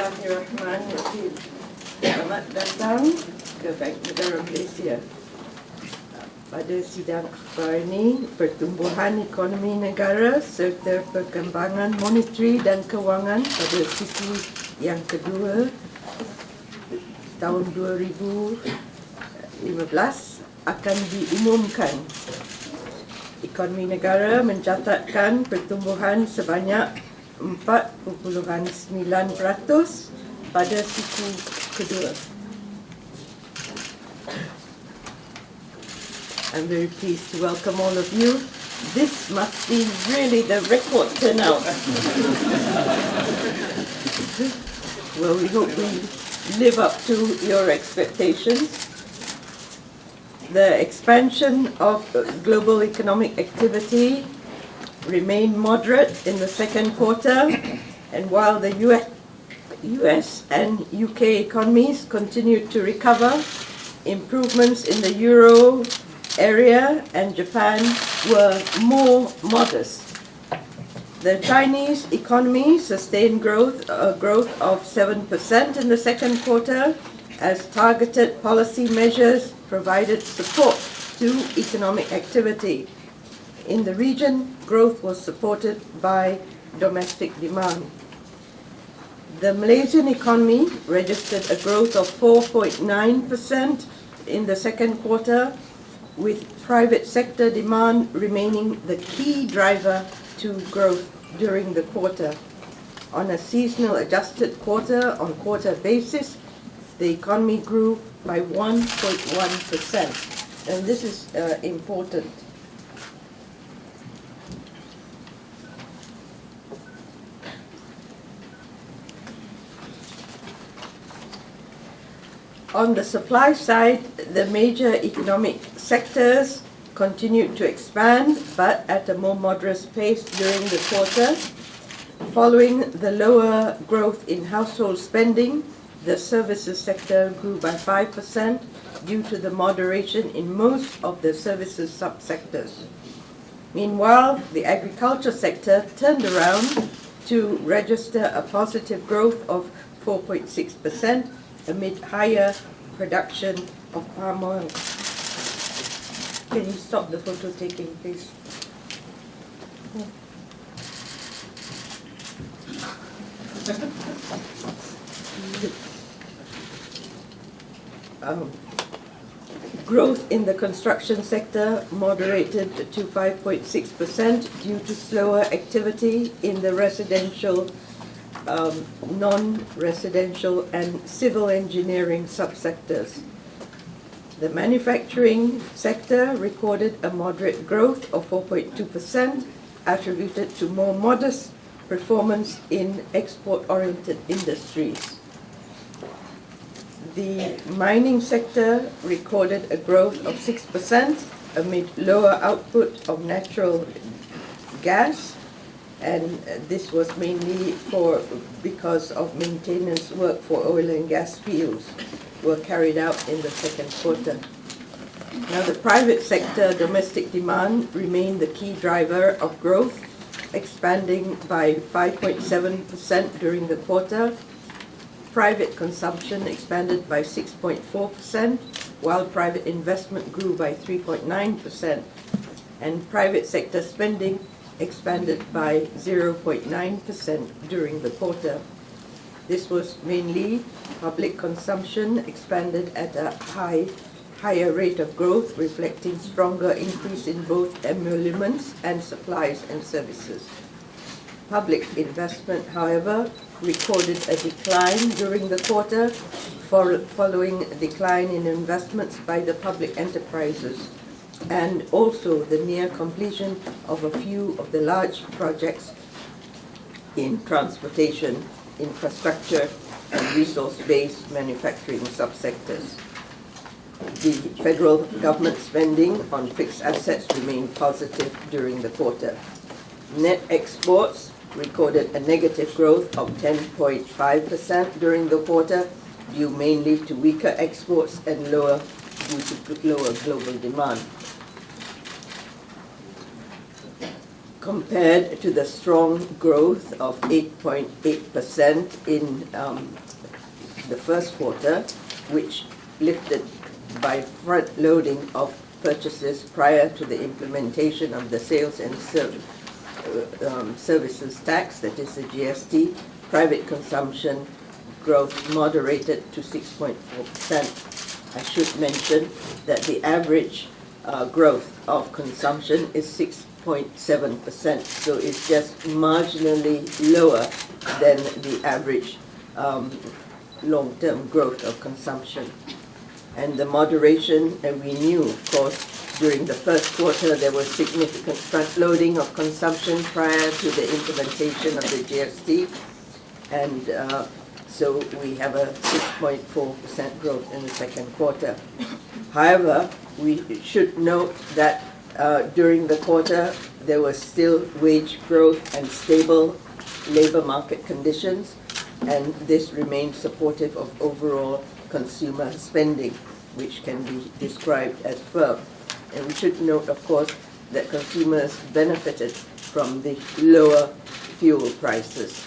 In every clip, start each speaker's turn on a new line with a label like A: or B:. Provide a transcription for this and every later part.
A: Bismillahirrahmanirrahim. Selamat datang ke Bank Negara Malaysia. Pada sidang Akhtar ini, pertumbuhan ekonomi negara serta perkembangan moneteri dan kewangan pada suku yang kedua tahun 2015 akan diumumkan. Ekonomi negara mencatatkan pertumbuhan sebanyak 4.9% pada suku kedua. I'm very pleased to welcome all of you. This must be really the record turnout. Well, we hope we live up to your expectations. The expansion of global economic activity remained moderate in the second quarter, and while the US and UK economies continued to recover, improvements in the Euro area and Japan were more modest. The Chinese economy sustained growth of 7% in the second quarter as targeted policy measures provided support to economic activity. In the region, growth was supported by domestic demand. The Malaysian economy registered a growth of 4.9% in the second quarter, with private sector demand remaining the key driver to growth during the quarter. On a seasonal adjusted quarter-on-quarter basis, the economy grew by 1.1%, and this is important. On the supply side, the major economic sectors continued to expand, but at a more moderate pace during the quarter. Following the lower growth in household spending, the services sector grew by 5% due to the moderation in most of the services subsectors. Meanwhile, the agriculture sector turned around to register a positive growth of 4.6%, amid higher production of palm oil. Can you stop the photo taking, please? Growth in the construction sector moderated to 5.6% due to slower activity in the residential, non-residential and civil engineering subsectors. The manufacturing sector recorded a moderate growth of 4.2%, attributed to more modest performance in export-oriented industries. The mining sector recorded a growth of 6% amid lower output of natural gas, and this was mainly because of maintenance work for oil and gas fields were carried out in the second quarter. Now, the private sector domestic demand remained the key driver of growth, expanding by 5.7% during the quarter. Private consumption expanded by 6.4%, while private investment grew by 3.9%, and private sector spending expanded by 0.9% during the quarter. This was mainly public consumption expanded at a higher rate of growth, reflecting stronger increase in both emoluments and supplies and services. Public investment, however, recorded a decline during the quarter following a decline in investments by the public enterprises, and also the near completion of a few of the large projects in transportation, infrastructure, and resource-based manufacturing subsectors. The federal government spending on fixed assets remained positive during the quarter. Net exports recorded a negative growth of 10.5% during the quarter, due mainly to weaker exports and lower global demand. compared to the strong growth of 8.8% in the first quarter, which lifted by front-loading of purchases prior to the implementation of the sales and services tax, that is the GST. Private consumption growth moderated to 6.4%. I should mention that the average growth of consumption is 6.7%, so it's just marginally lower than the average long-term growth of consumption. And the moderation, and we knew, of course, during the first quarter there was significant front-loading of consumption prior to the implementation of the GST, and so we have a 6.4% growth in the second quarter. However, we should note that during the quarter there was still wage growth and stable labor market conditions, and this remained supportive of overall consumer spending, which can be described as firm. And we should note, of course, that consumers benefited from the lower fuel prices.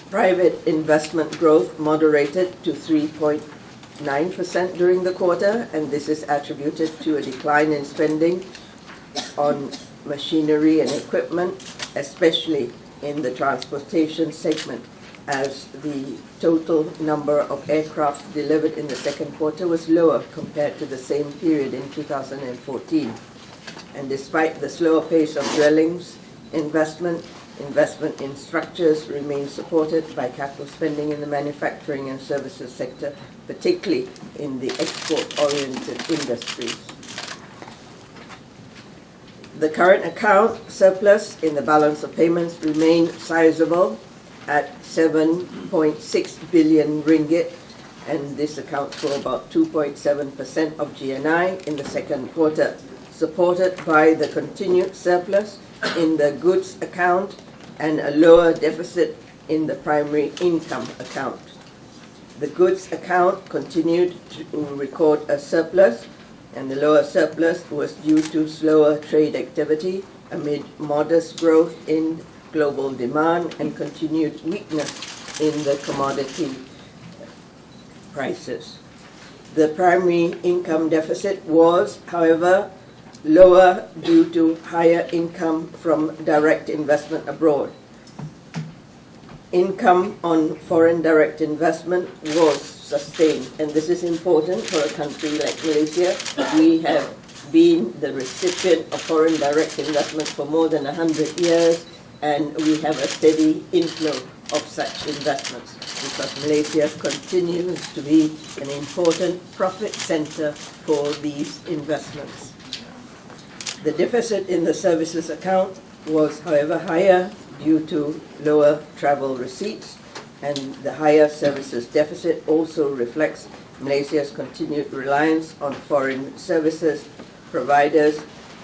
A: Private investment growth moderated to 3.9% during the quarter, and this is attributed to a decline in spending on machinery and equipment, especially in the transportation segment, as the total number of aircraft delivered in the second quarter was lower compared to the same period in 2014. And despite the slower pace of dwellings investment in structures remains supported by capital spending in the manufacturing and services sector, particularly in the export-oriented industries. The current account surplus in the balance of payments remained sizable at 7.6 billion ringgit, and this accounts for about 2.7% of GNI in the second quarter, supported by the continued surplus in the goods account and a lower deficit in the primary income account. The goods account continued to record a surplus, and the lower surplus was due to slower trade activity amid modest growth in global demand and continued weakness in the commodity prices. The primary income deficit was, however, lower due to higher income from direct investment abroad. Income on foreign direct investment was sustained, and this is important for a country like Malaysia. We have been the recipient of foreign direct investment for more than 100 years, and we have a steady inflow of such investments because Malaysia continues to be an important profit center for these investments. The deficit in the services account was, however, higher due to lower travel receipts, and the higher services deficit also reflects Malaysia's continued reliance on foreign services providers,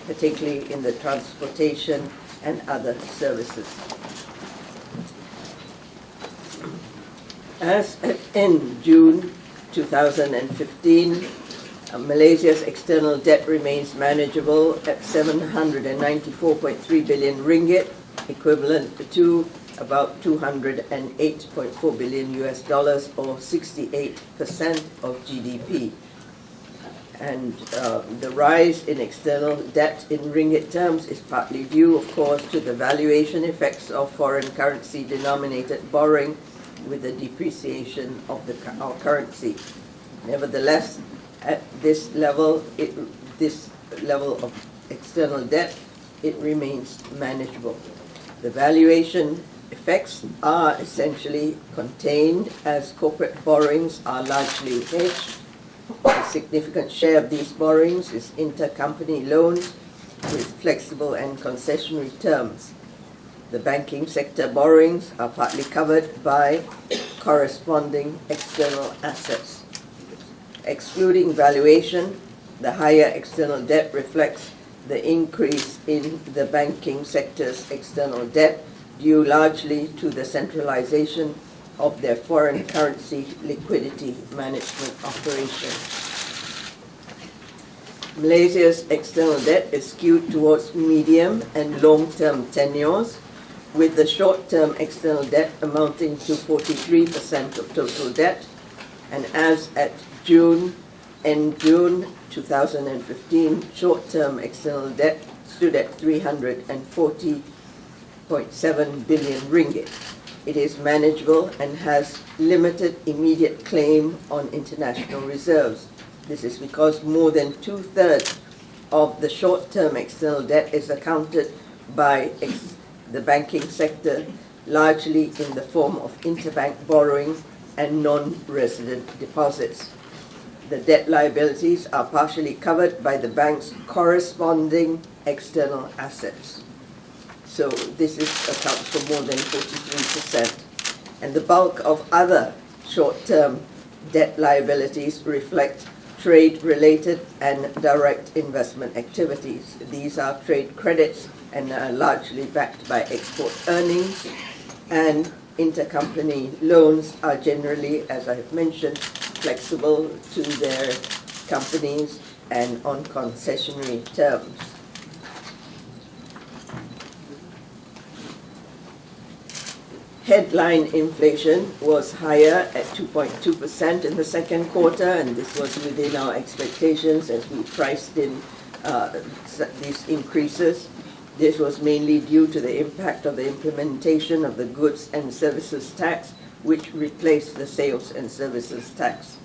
A: particularly in the transportation and other services. As in June 2015, Malaysia's external debt remains manageable at 794.3 billion ringgit, equivalent to about $208.4 billion US dollars, or 68% of GDP. And the rise in external debt in ringgit terms is partly due, of course, to the valuation effects of foreign currency denominated borrowing with the depreciation of our currency. Nevertheless, at this level of external debt, it remains manageable. The valuation effects are essentially contained as corporate borrowings are largely hedged. A significant share of these borrowings is intercompany loans with flexible and concessionary terms. The banking sector borrowings are partly covered by corresponding external assets. Excluding valuation, the higher external debt reflects the increase in the banking sector's external debt due largely to the centralization of their foreign currency liquidity management operations. Malaysia's external debt is skewed towards medium and long-term tenures, with the short-term external debt amounting to 43% of total debt, and as at June 2015, short-term external debt stood at 340.7 billion ringgit. It is manageable and has limited immediate claim on international reserves. This is because more than 2/3 of the short-term external debt is accounted by the banking sector, largely in the form of interbank borrowing and non-resident deposits. The debt liabilities are partially covered by the bank's corresponding external assets. So this accounts for more than 43%. And the bulk of other short-term debt liabilities reflect trade-related and direct investment activities. These are trade credits and are largely backed by export earnings, and intercompany loans are generally, as I have mentioned, flexible to their companies and on concessionary terms. Headline inflation was higher at 2.2% in the second quarter, and this was within our expectations as we priced in these increases. This was mainly due to the impact of the implementation of the goods and services tax, which replaced the sales and services tax.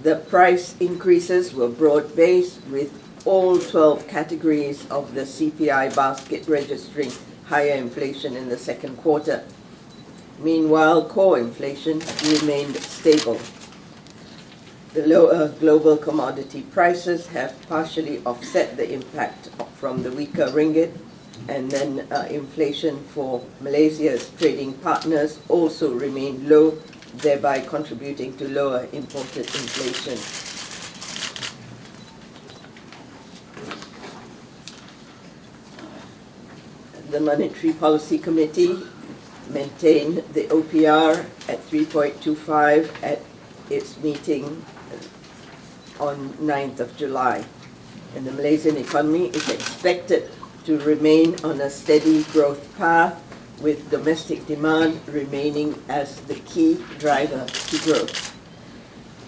A: The price increases were broad-based, with all 12 categories of the CPI basket registering higher inflation in the second quarter. Meanwhile, core inflation remained stable. The lower global commodity prices have partially offset the impact from the weaker ringgit, and then inflation for Malaysia's trading partners also remained low, thereby contributing to lower imported inflation. The Monetary Policy Committee maintained the OPR at 3.25 at its meeting on 9th of July. And the Malaysian economy is expected to remain on a steady growth path, with domestic demand remaining as the key driver to growth.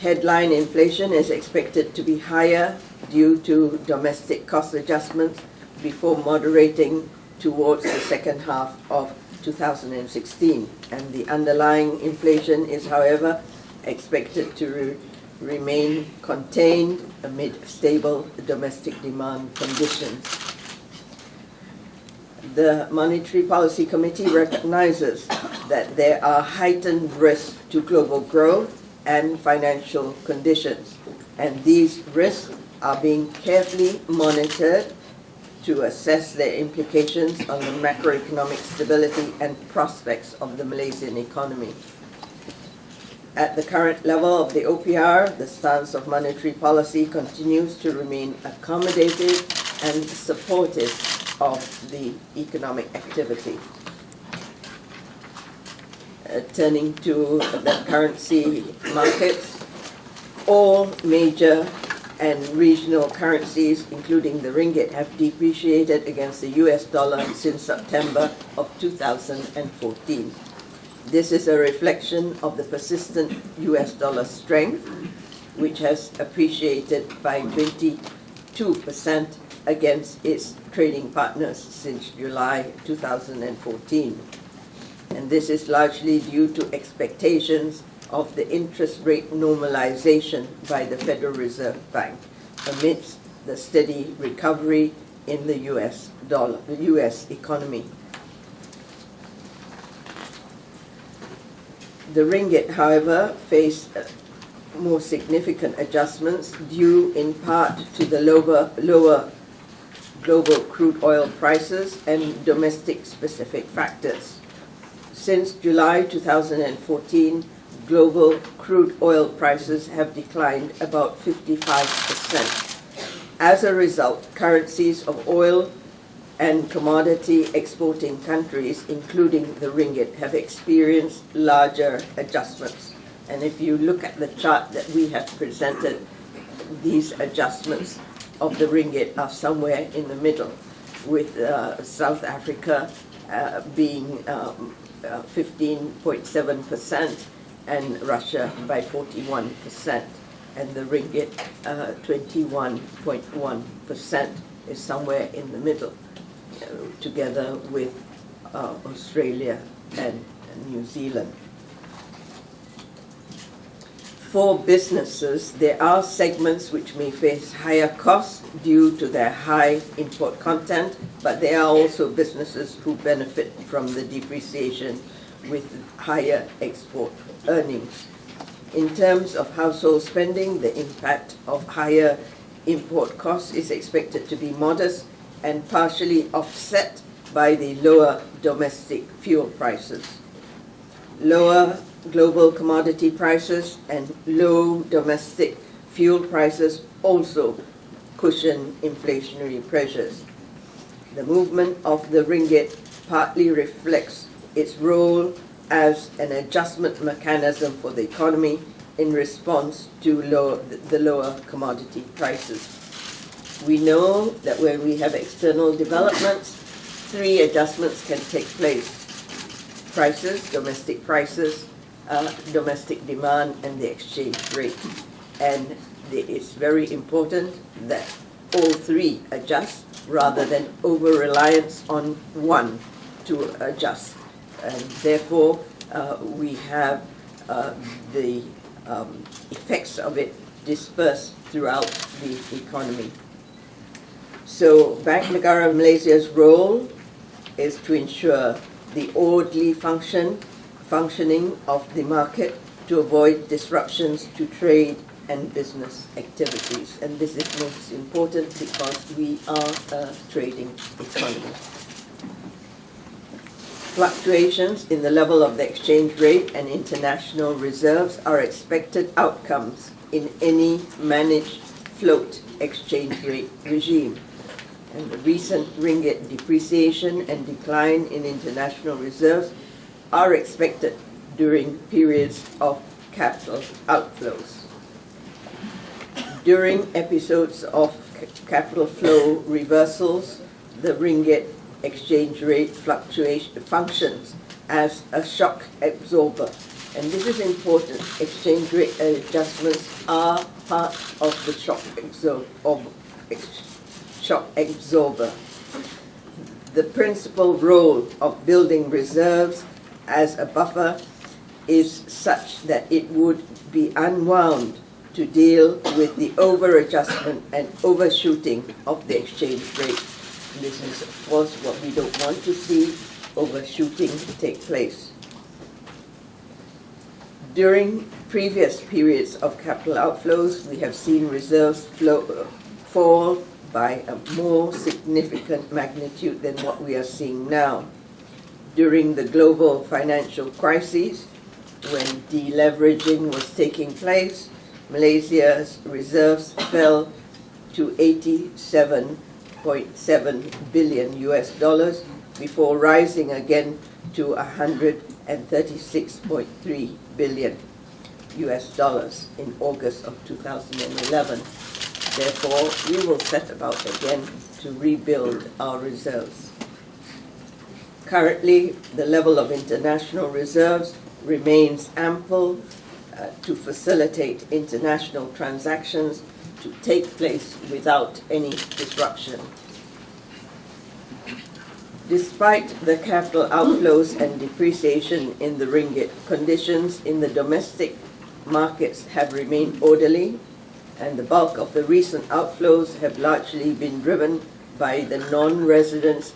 A: Headline inflation is expected to be higher due to domestic cost adjustments before moderating towards the second half of 2016, and the underlying inflation is, however, expected to remain contained amid stable domestic demand conditions. The Monetary Policy Committee recognizes that there are heightened risks to global growth and financial conditions, and these risks are being carefully monitored to assess their implications on the macroeconomic stability and prospects of the Malaysian economy. At the current level of the OPR, the stance of monetary policy continues to remain accommodative and supportive of the economic activity. Turning to the currency markets, all major and regional currencies, including the ringgit, have depreciated against the US dollar since September of 2014. This is a reflection of the persistent US dollar strength, which has appreciated by 22% against its trading partners since July 2014. And this is largely due to expectations of the interest rate normalization by the Federal Reserve Bank amidst the steady recovery in the US economy. The ringgit, however, faced more significant adjustments due in part to the lower global crude oil prices and domestic specific factors. Since July 2014, global crude oil prices have declined about 55%. As a result, currencies of oil and commodity exporting countries, including the ringgit, have experienced larger adjustments. And if you look at the chart that we have presented, these adjustments of the ringgit are somewhere in the middle, with South Africa being 15.7% and Russia by 41%, and the ringgit 21.1% is somewhere in the middle, together with Australia and New Zealand. For businesses, there are segments which may face higher costs due to their high import content, but there are also businesses who benefit from the depreciation with higher export earnings. In terms of household spending, the impact of higher import costs is expected to be modest and partially offset by the lower domestic fuel prices. Lower global commodity prices and low domestic fuel prices also cushion inflationary pressures. The movement of the ringgit partly reflects its role as an adjustment mechanism for the economy in response to the lower commodity prices. We know that when we have external developments, three adjustments can take place: prices, domestic demand, and the exchange rate. And it's very important that all three adjust rather than over-reliance on one to adjust. And therefore, we have the effects of it dispersed throughout the economy. So Bank Negara Malaysia's role is to ensure the orderly functioning of the market to avoid disruptions to trade and business activities. And this is most important because we are a trading economy. Fluctuations in the level of the exchange rate and international reserves are expected outcomes in any managed float exchange rate regime. And the recent ringgit depreciation and decline in international reserves are expected during periods of capital outflows. During episodes of capital flow reversals, the ringgit exchange rate fluctuation functions as a shock absorber. And this is important. Exchange rate adjustments are part of the shock absorber. The principal role of building reserves as a buffer is such that it would be unwound to deal with the over-adjustment and overshooting of the exchange rate. This is, of course, what we don't want to see, overshooting take place. During previous periods of capital outflows, we have seen reserves fall by a more significant magnitude than what we are seeing now. During the global financial crisis, when deleveraging was taking place, Malaysia's reserves fell to $87.7 billion before rising again to $136.3 billion in August of 2011. Therefore, we will set about again to rebuild our reserves. Currently, the level of international reserves remains ample to facilitate international transactions to take place without any disruption. Despite the capital outflows and depreciation in the ringgit, conditions in the domestic markets have remained orderly, and the bulk of the recent outflows have largely been driven by the non-residents'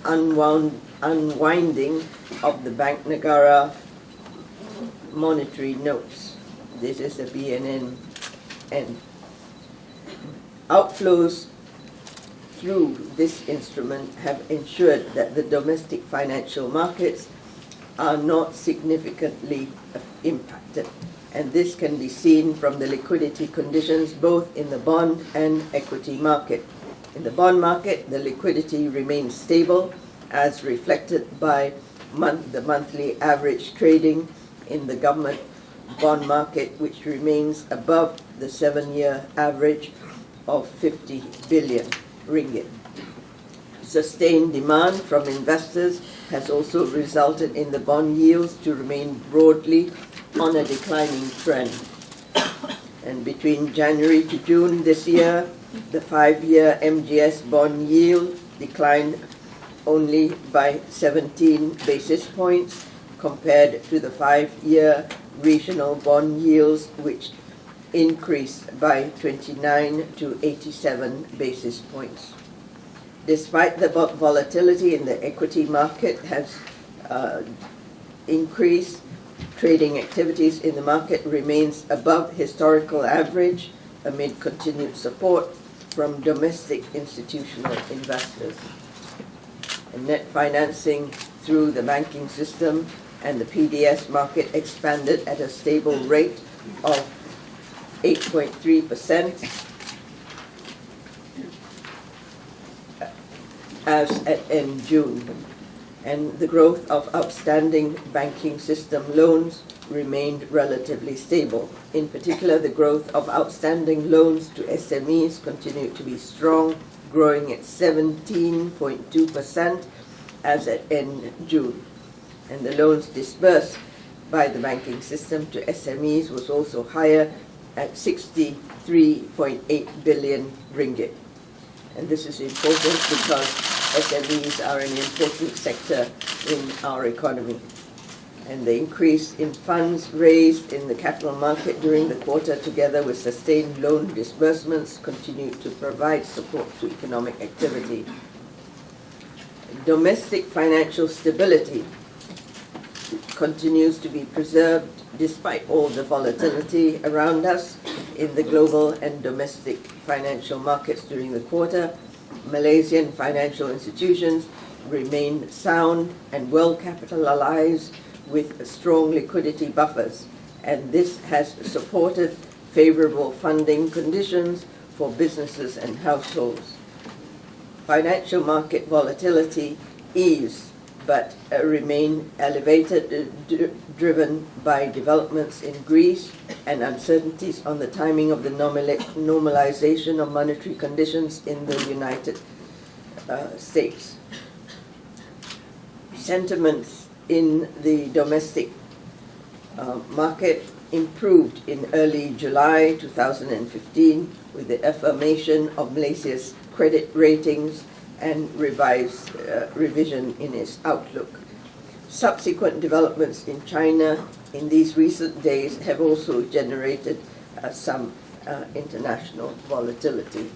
A: unwinding of the Bank Negara monetary notes. This is the BNN. Outflows through this instrument have ensured that the domestic financial markets are not significantly impacted. And this can be seen from the liquidity conditions both in the bond and equity market. In the bond market, the liquidity remains stable, as reflected by the monthly average trading in the government bond market, which remains above the 7-year average, of 50 billion ringgit. Sustained demand from investors has also resulted in the bond yields to remain broadly on a declining trend. And between January to June this year, the 5-year MGS bond yield declined only by 17 basis points compared to the 5-year regional bond yields, which increased by 29 to 87 basis points. Despite the volatility in the equity market has increased, trading activities in the market remains above historical average amid continued support from domestic institutional investors. And net financing through the banking system and the PDS market expanded at a stable rate of 8.3% as at end June. And the growth of outstanding banking system loans remained relatively stable. In particular, the growth of outstanding loans to SMEs continued to be strong, growing at 17.2% as at end June. And the loans disbursed by the banking system to SMEs was also higher at 63.8 billion ringgit. And this is important because SMEs are an important sector in our economy. And the increase in funds raised in the capital market during the quarter, together with sustained loan disbursements, continued to provide support to economic activity. Domestic financial stability continues to be preserved despite all the volatility around us in the global and domestic financial markets during the quarter. Malaysian financial institutions remain sound and well capitalized with strong liquidity buffers, and this has supported favorable funding conditions for businesses and households. Financial market volatility eased but remain elevated, driven by developments in Greece and uncertainties on the timing of the normalization of monetary conditions in the United States. Sentiments in the domestic market improved in early July 2015 with the affirmation of Malaysia's credit ratings and revision in its outlook. Subsequent developments in China in these recent days have also generated some international volatility.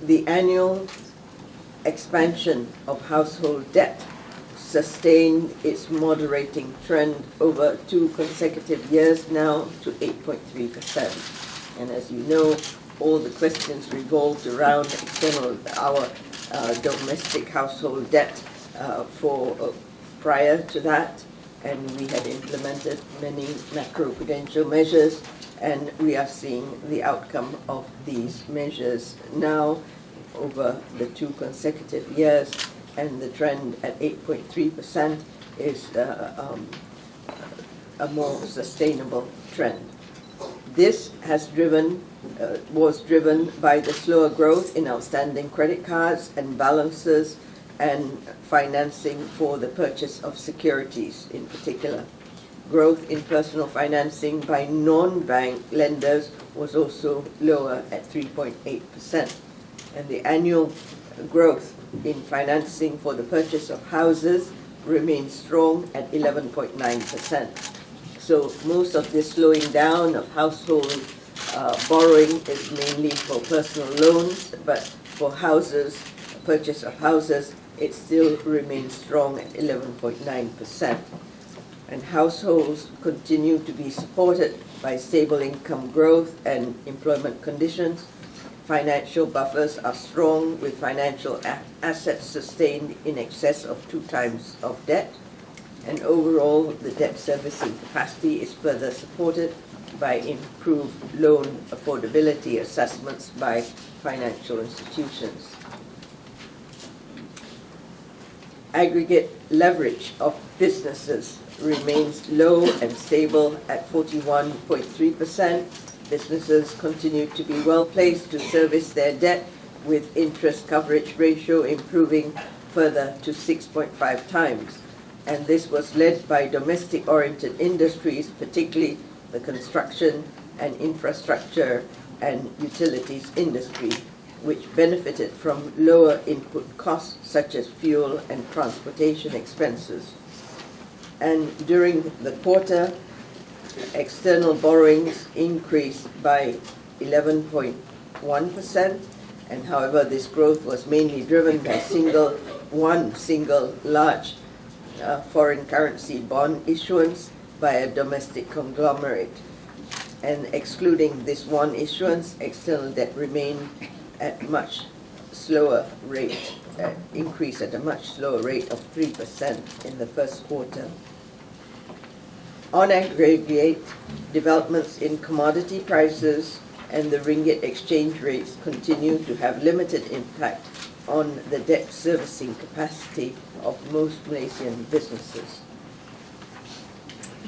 A: The annual expansion of household debt sustained its moderating trend over 2 consecutive years now to 8.3%. And as you know, all the questions revolved around our domestic household debt prior to that, and we had implemented many macroprudential measures, and we are seeing the outcome of these measures now over the 2 consecutive years, and the trend at 8.3% is a more sustainable trend. This was driven by the slower growth in outstanding credit cards and balances and financing for the purchase of securities in particular. Growth in personal financing by non-bank lenders was also lower at 3.8%. And the annual growth in financing for the purchase of houses remains strong at 11.9%. So most of this slowing down of household borrowing is mainly for personal loans, but for houses, purchase of houses, it still remains strong at 11.9%. And households continue to be supported by stable income growth and employment conditions. Financial buffers are strong, with financial assets sustained in excess of 2 times of debt. And overall, the debt servicing capacity is further supported by improved loan affordability assessments by financial institutions. Aggregate leverage of businesses remains low and stable at 41.3%, Businesses continue to be well placed to service their debt, with interest coverage ratio improving further to 6.5 times. And this was led by domestic-oriented industries, particularly the construction and infrastructure and utilities industry, which benefited from lower input costs such as fuel and transportation expenses. And during the quarter, external borrowings increased by 11.1%, and however this growth was mainly driven by one single large foreign currency bond issuance by a domestic conglomerate. And excluding this one issuance, external debt remained at much slower rate, increase at a much slower rate of 3% in the first quarter. On aggregate, developments in commodity prices and the ringgit exchange rates continue to have limited impact on the debt servicing capacity of most Malaysian businesses.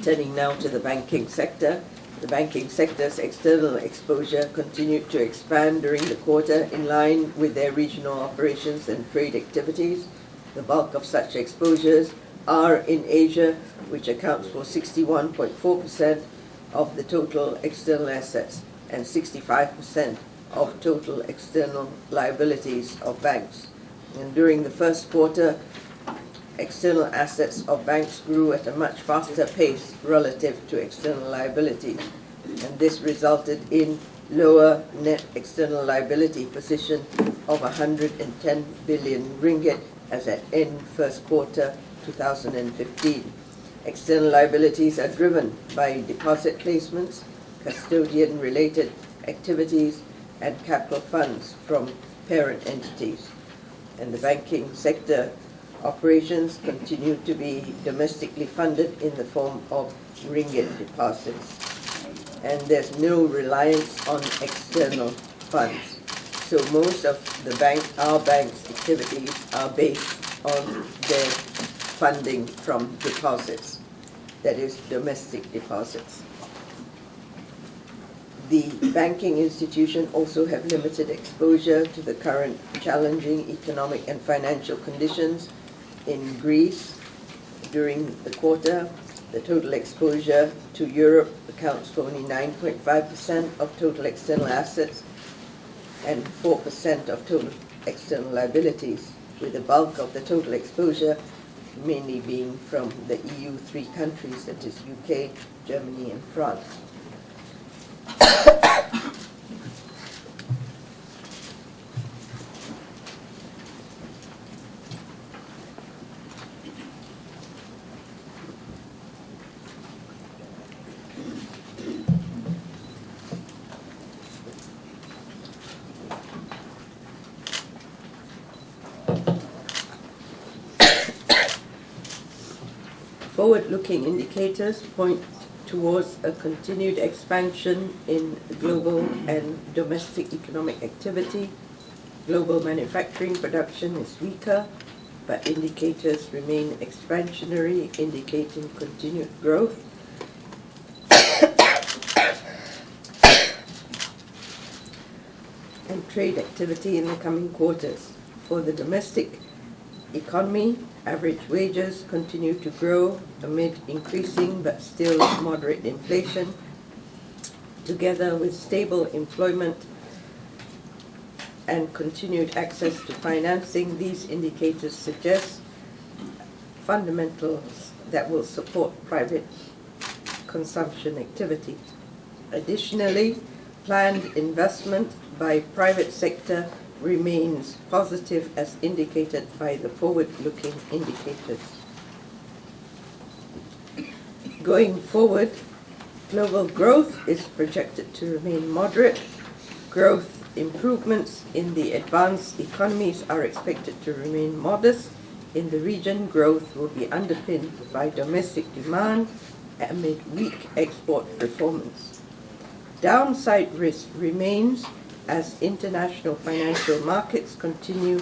A: Turning now to the banking sector. The banking sector's external exposure continued to expand during the quarter in line with their regional operations and trade activities. The bulk of such exposures are in Asia, which accounts for 61.4% of the total external assets and 65% of total external liabilities of banks. And during the first quarter, external assets of banks grew at a much faster pace relative to external liabilities, and this resulted in lower net external liability position of 110 billion ringgit as at end first quarter 2015. External liabilities are driven by deposit placements, custodian-related activities, and capital funds from parent entities. And the banking sector operations continue to be domestically funded in the form of ringgit deposits. And there's no reliance on external funds. So most of our bank's activities are based on their funding from deposits, that is, domestic deposits. The banking institution also have limited exposure to the current challenging economic and financial conditions in Greece. During the quarter, the total exposure to Europe accounts for only 9.5% of total external assets and 4% of total external liabilities, with the bulk of the total exposure mainly being from the EU 3 countries, that is UK, Germany, and France. Forward-looking indicators point towards a continued expansion in global and domestic economic activity. Global manufacturing production is weaker, but indicators remain expansionary, indicating continued growth. And trade activity in the coming quarters. For the domestic economy, average wages continue to grow amid increasing but still moderate inflation. Together with stable employment and continued access to financing, these indicators suggest fundamentals that will support private consumption activity. Additionally, planned investment by private sector remains positive as indicated by the forward-looking indicators. Going forward, global growth is projected to remain moderate. Growth improvements in the advanced economies are expected to remain modest. In the region, growth will be underpinned by domestic demand amid weak export performance. Downside risk remains as international financial markets continue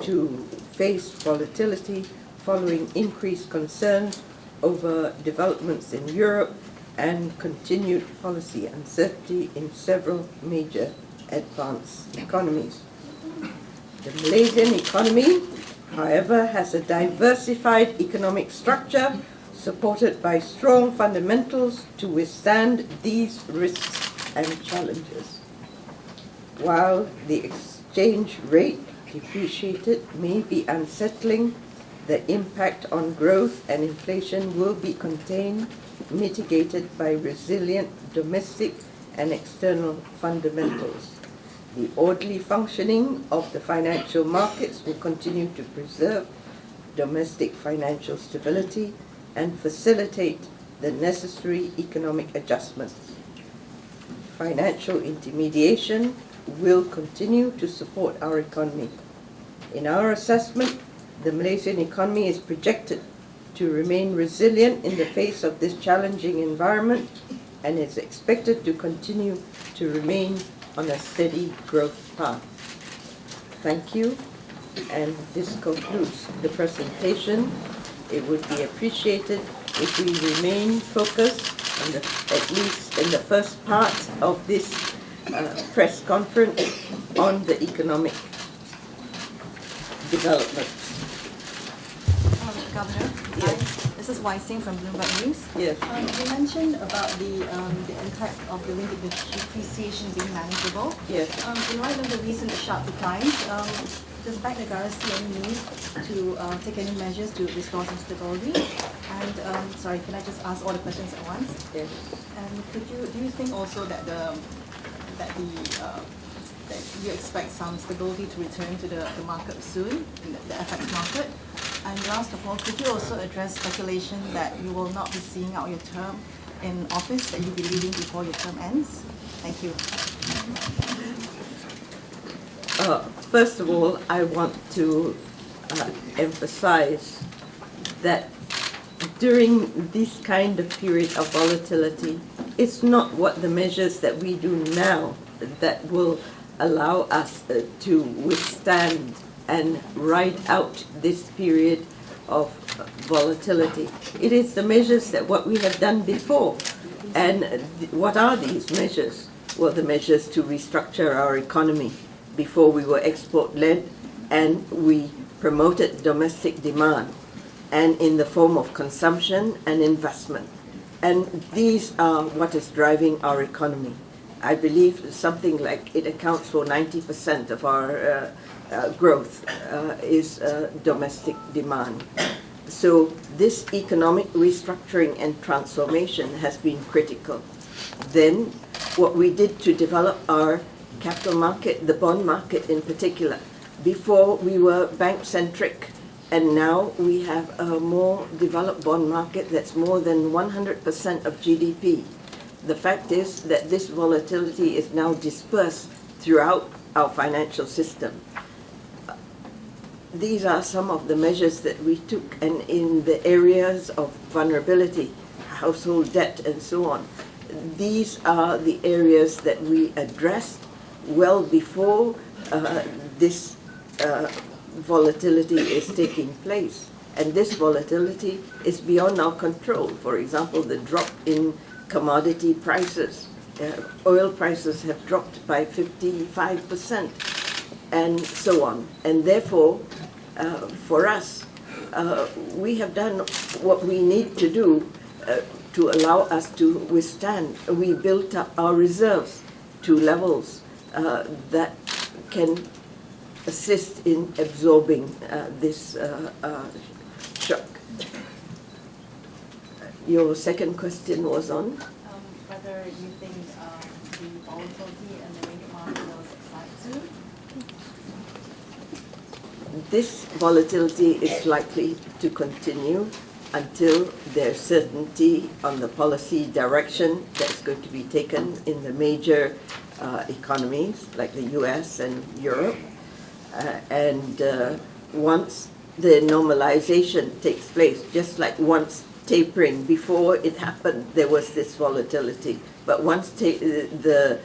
A: to face volatility following increased concerns over developments in Europe and continued policy uncertainty in several major advanced economies. The Malaysian economy, however, has a diversified economic structure supported by strong fundamentals to withstand these risks and challenges. While the exchange rate depreciated may be unsettling, the impact on growth and inflation will be contained, mitigated by resilient domestic and external fundamentals. The orderly functioning of the financial markets will continue to preserve domestic financial stability and facilitate the necessary economic adjustments. Financial intermediation will continue to support our economy. In our assessment, the Malaysian economy is projected to remain resilient in the face of this challenging environment and is expected to continue to remain on a steady growth path. Thank you, and this concludes the presentation. It would be appreciated if we remain focused on at least in the first part of this press conference on the economic development.
B: Governor,
A: yes.
B: Hi. This is Wai Sing from Bloomberg News.
A: Yes.
B: You mentioned about the impact of the ringgit depreciation being manageable.
A: Yes.
B: In light of the recent sharp declines, does Bank Negara see any need to take any measures to restore some stability? And sorry, can I just ask all the questions at once?
A: Yes.
B: And do you think also that that you expect some stability to return to the market soon, the FX market? And last of all, could you also address speculation that you will not be seeing out your term in office, that you'll be leaving before your term ends? Thank you.
A: First of all, I want to emphasize that during this kind of period of volatility, it's not what the measures that we do now that will allow us to withstand and ride out this period of volatility. It is the measures that what we have done before. And what are these measures? Well, the measures to restructure our economy. Before we were export-led, and we promoted domestic demand, and in the form of consumption and investment. And these are what is driving our economy. I believe something like it accounts for 90% of our growth is domestic demand. So this economic restructuring and transformation has been critical. Then what we did to develop our capital market, the bond market in particular. Before we were bank-centric, and now we have a more developed bond market that's more than 100% of GDP. The fact is that this volatility is now dispersed throughout our financial system. These are some of the measures that we took, and in the areas of vulnerability, household debt and so on. These are the areas that we addressed well before this volatility is taking place. And this volatility is beyond our control. For example, the drop in commodity prices. Oil prices have dropped by 55% and so on. And therefore, for us, we have done what we need to do to allow us to withstand. We built up our reserves to levels that can assist in absorbing this shock. Your second question was on?
B: Whether you think the volatility and the ringgit market will subside soon?
A: This volatility is likely to continue until there's certainty on the policy direction that's going to be taken in the major economies like the US and Europe. And once the normalization takes place, just like once tapering, before it happened, there was this volatility. But once the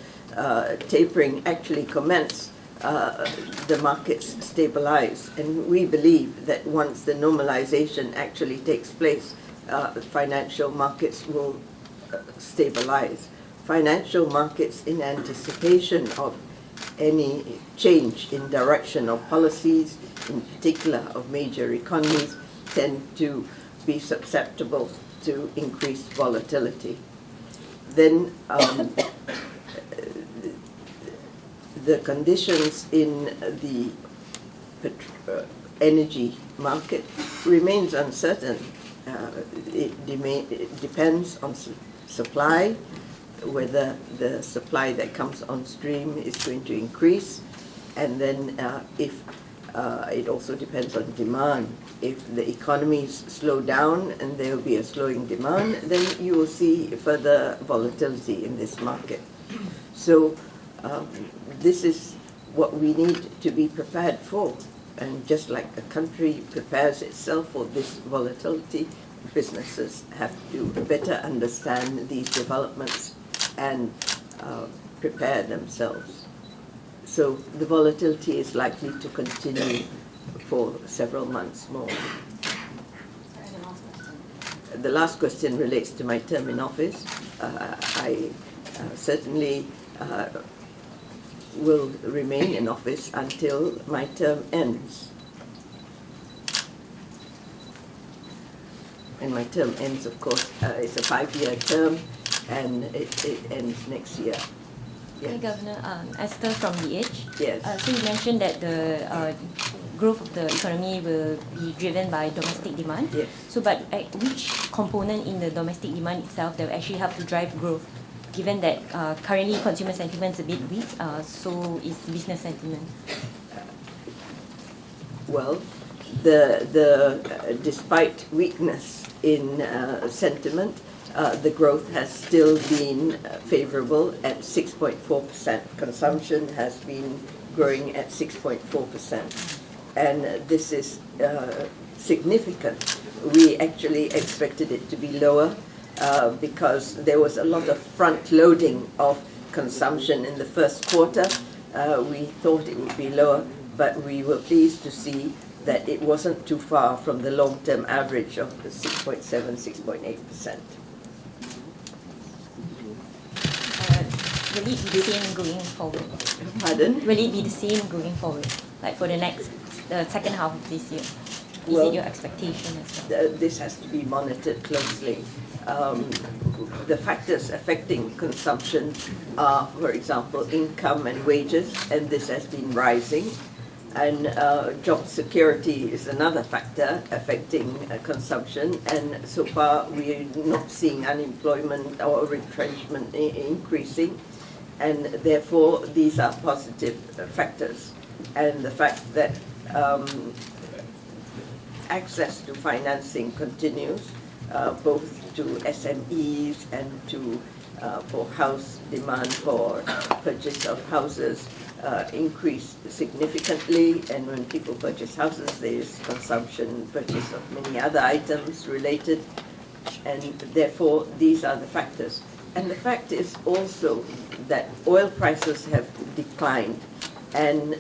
A: tapering actually commenced, the markets stabilize. And we believe that once the normalization actually takes place, financial markets will stabilize. Financial markets, in anticipation of any change in direction of policies, in particular of major economies, tend to be susceptible to increased volatility. Then the conditions in the energy market remains uncertain. It depends on supply, whether the supply that comes on stream is going to increase, and then if it also depends on demand. If the economies slow down and there will be a slowing demand, then you will see further volatility in this market. So this is what we need to be prepared for. And just like a country prepares itself for this volatility, businesses have to better understand these developments and prepare themselves. So the volatility is likely to continue for several months more. The last question relates to my term in office. I certainly will remain in office until my term ends. And my term ends, of course, it's a 5-year term, and it ends next year.
C: Hi, Governor. Akhtar from The Edge.
A: Yes.
C: So you mentioned that the growth of the economy will be driven by domestic demand.
A: Yes.
C: So, but which component in the domestic demand itself that will actually help to drive growth? Given that currently consumer sentiment is a bit weak, so is business sentiment.
A: Well, despite weakness in sentiment, the growth has still been favorable at 6.4%. Consumption has been growing at 6.4%. And this is significant. We actually expected it to be lower because there was a lot of front-loading of consumption in the first quarter. We thought it would be lower, but we were pleased to see that it wasn't too far from the long-term average of 6.7, 6.8%.
C: Will it be the same going forward?
A: Pardon?
C: Will it be the same going forward, like for the next second half of this year? Is
A: Well,
C: it your expectation as well?
A: This has to be monitored closely. The factors affecting consumption are, for example, income and wages, and this has been rising. And job security is another factor affecting consumption, and so far we are not seeing unemployment or retrenchment increasing, and therefore these are positive factors. And the fact that access to financing continues, both to SMEs and to for house demand for purchase of houses increased significantly, and when people purchase houses, there is consumption, purchase of many other items related, and therefore these are the factors. And the fact is also that oil prices have declined, and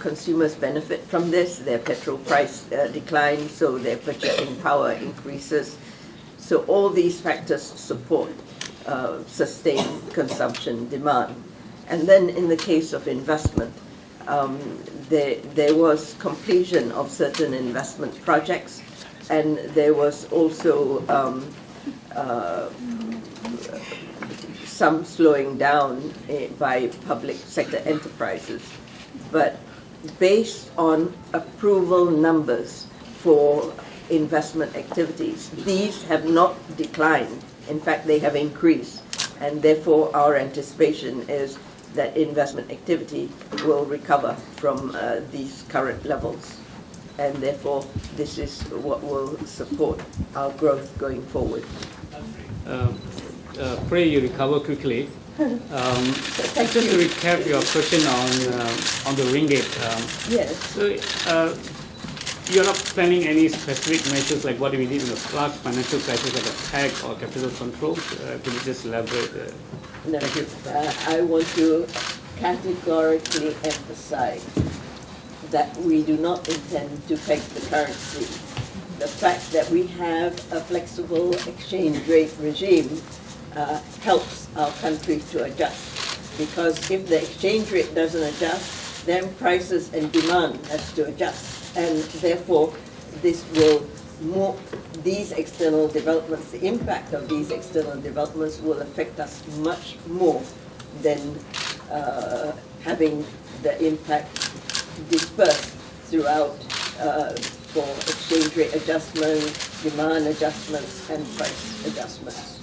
A: consumers benefit from this. Their petrol price declines, so their purchasing power increases. So all these factors support sustained consumption demand. And then in the case of investment, there was completion of certain investment projects, and there was also some slowing down by public sector enterprises. But based on approval numbers for investment activities, these have not declined. In fact, they have increased, and therefore our anticipation is that investment activity will recover from these current levels, and therefore this is what will support our growth going forward.
D: Pray you recover quickly. Just to recap your question on the ringgit.
A: Yes.
D: So you're not planning any specific measures like what we did in the last financial crisis, like a tax or capital control. Could you just elaborate?
A: No, I want to categorically emphasize that we do not intend to peg the currency. The fact that we have a flexible exchange rate regime helps our country to adjust. Because if the exchange rate doesn't adjust, then prices and demand has to adjust. And therefore, these external developments, the impact of these external developments will affect us much more than having the impact dispersed throughout for exchange rate adjustments, demand adjustments, and price adjustments.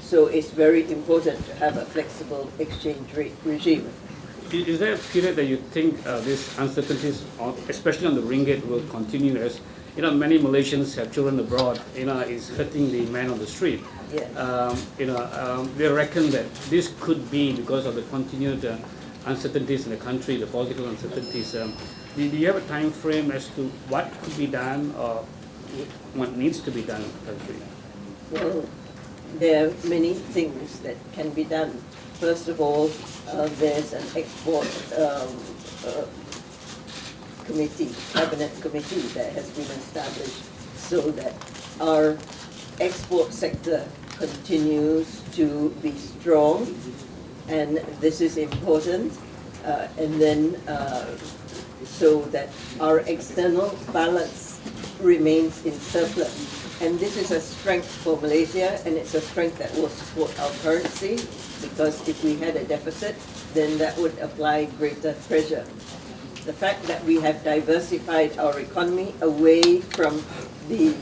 A: So it's very important to have a flexible exchange rate regime.
D: Is there a period that you think these uncertainties, especially on the ringgit, will continue? As many Malaysians have children abroad. It's hurting the man on the street.
A: Yes.
D: They reckon that this could be because of the continued uncertainties in the country, the political uncertainties. Do you have a time frame as to what could be done or what needs to be done in the country?
A: Well, there are many things that can be done. First of all, there's an export cabinet committee that has been established so that our export sector continues to be strong, and this is important. And then so that our external balance remains in surplus. And this is a strength for Malaysia, and it's a strength that will support our currency, because if we had a deficit, then that would apply greater pressure. The fact that we have diversified our economy away from the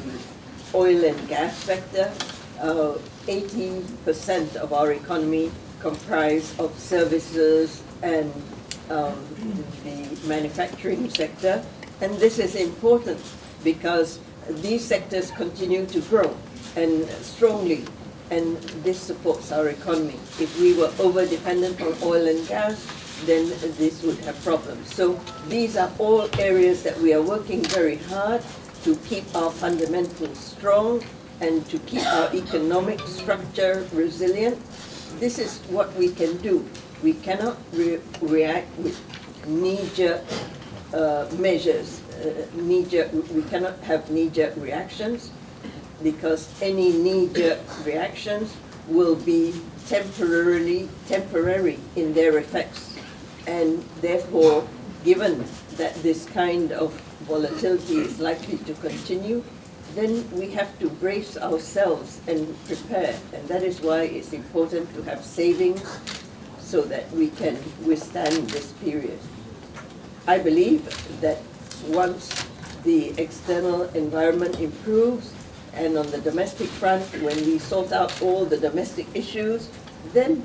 A: oil and gas sector, 80% of our economy comprised of services and the manufacturing sector. And this is important because these sectors continue to grow and strongly, and this supports our economy. If we were over-dependent on oil and gas, then this would have problems. So these are all areas that we are working very hard to keep our fundamentals strong and to keep our economic structure resilient. This is what we can do. We cannot react with knee-jerk measures. We cannot have knee-jerk reactions, because any knee-jerk reactions will be temporary in their effects. And therefore, given that this kind of volatility is likely to continue, then we have to brace ourselves and prepare. And that is why it's important to have savings so that we can withstand this period. I believe that once the external environment improves, and on the domestic front, when we sort out all the domestic issues, then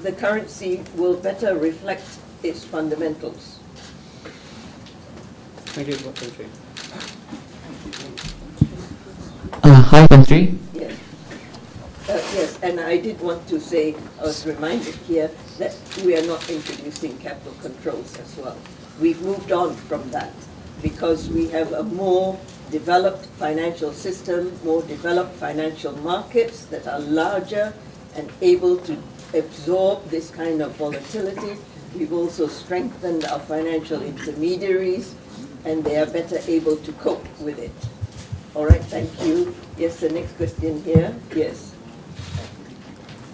A: the currency will better reflect its fundamentals.
D: Thank you, Country.
E: Hi, Country.
A: Yes. Yes, and I did want to say, I was reminded here that we are not introducing capital controls as well. We've moved on from that because we have a more developed financial system, more developed financial markets that are larger and able to absorb this kind of volatility. We've also strengthened our financial intermediaries, and they are better able to cope with it. All right, thank you. Yes, the next question here. Yes.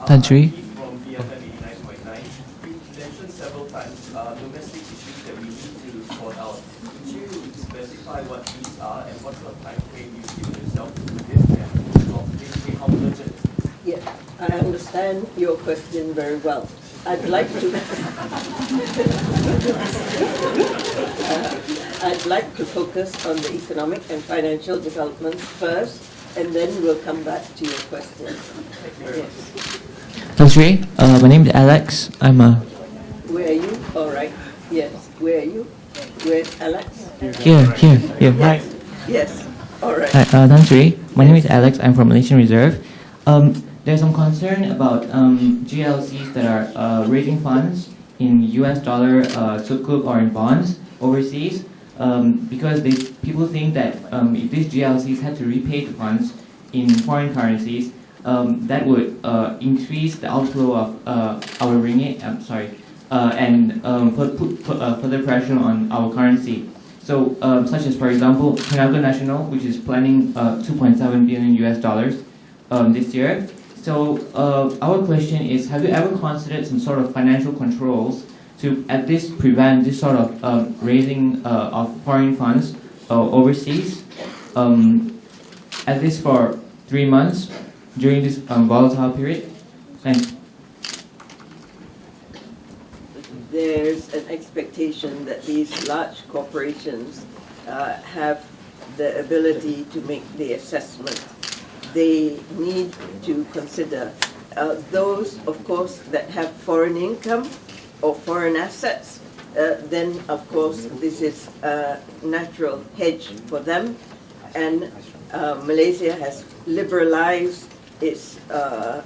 E: Country.
F: From BFM 89.9, you mentioned several times domestic issues that we need to sort out. Could you specify what these are and what sort of time frame you give yourself to do this, and basically how urgent?
A: Yeah, I understand your question very well. I'd like to I'd like to focus on the economic and financial development first, and then we'll come back to your question. Yes.
E: Country. My name is Alex. I'm a.
A: Where are you? All right. Yes. Where are you? Where's Alex?
E: Here. Hi.
A: Yes. All right.
E: Hi, Country. My name is Alex. I'm from Malaysian Reserve. There's some concern about GLCs that are raising funds in US dollar, suku, or in bonds overseas, because people think that if these GLCs had to repay the funds in foreign currencies, that would increase the outflow of our ringgit. And put further pressure on our currency. So, such as, for example, Tenaga Nasional, which is planning 2.7 billion US dollars this year, So our question is, have you ever considered some sort of financial controls to at least prevent this sort of raising of foreign funds overseas, at least for 3 months during this volatile period? Thanks.
A: There's an expectation that these large corporations have the ability to make the assessment. They need to consider those, of course, that have foreign income or foreign assets. Then, of course, this is a natural hedge for them. And Malaysia has liberalized its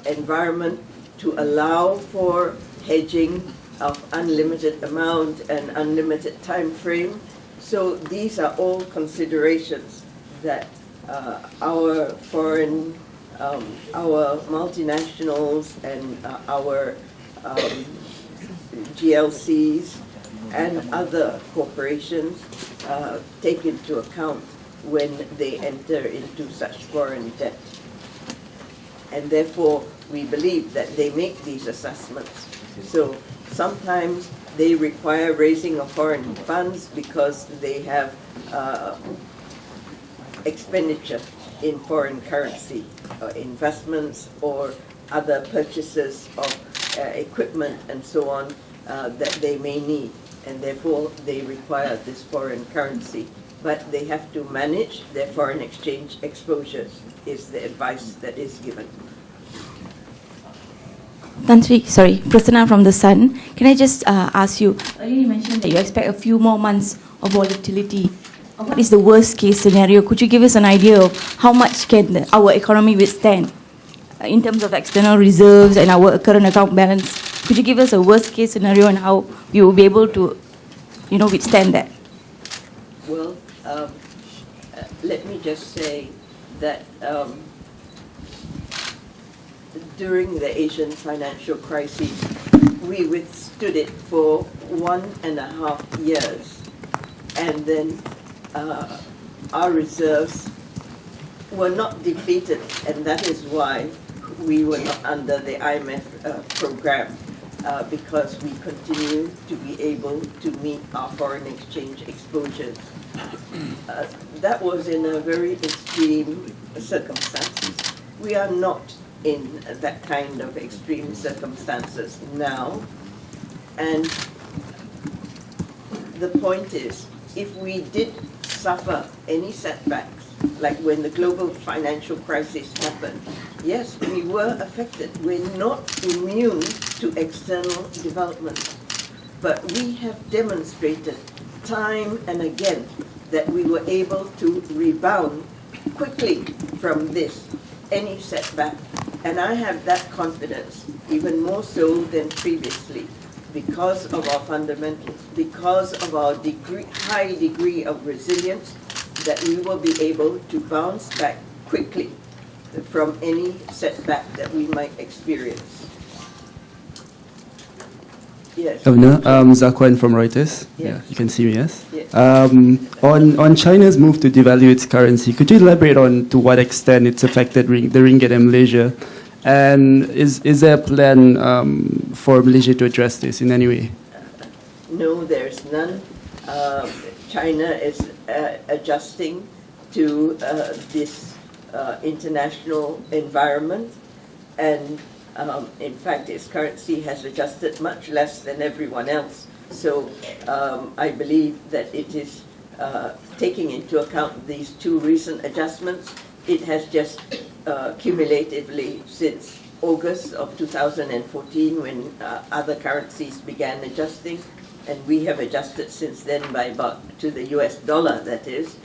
A: environment to allow for hedging of unlimited amount and unlimited time frame. So these are all considerations that our foreign, our multinationals and our GLCs and other corporations take into account when they enter into such foreign debt. And therefore, we believe that they make these assessments. So sometimes they require raising of foreign funds because they have expenditure in foreign currency, investments or other purchases of equipment and so on that they may need, and therefore they require this foreign currency. But they have to manage their foreign exchange exposures, is the advice that is given.
G: Tan Sri, sorry, Prasanna from The Sun. Can I just ask you, earlier you mentioned that you expect a few more months of volatility. What is the worst case scenario? Could you give us an idea of how much can our economy withstand in terms of external reserves and our current account balance? Could you give us a worst case scenario and how we will be able to, withstand that?
A: Well, let me just say that during the Asian financial crisis, we withstood it for 1.5 years. And then our reserves were not depleted, and that is why we were not under the IMF program, because we continue to be able to meet our foreign exchange exposures. That was in a very extreme circumstances. We are not in that kind of extreme circumstances now. And the point is, if we did suffer any setbacks, like when the global financial crisis happened, yes, we were affected. We're not immune to external developments. But we have demonstrated time and again that we were able to rebound quickly from this, any setback. And I have that confidence, even more so than previously, because of our fundamentals, because of our high degree of resilience, that we will be able to bounce back quickly from any setback that we might experience. Yes.
H: Governor, Zakwan from Reuters.
A: Yes.
H: Yeah, you can see me, yes?
A: Yes.
H: On China's move to devalue its currency, could you elaborate on to what extent it's affected the ringgit in Malaysia? And is there a plan for Malaysia to address this in any way?
A: No, there's none. China is adjusting to this international environment, and in fact, its currency has adjusted much less than everyone else. So I believe that it is taking into account these two recent adjustments. It has just cumulatively since August of 2014, when other currencies began adjusting, and we have adjusted since then by about to the US dollar, that is,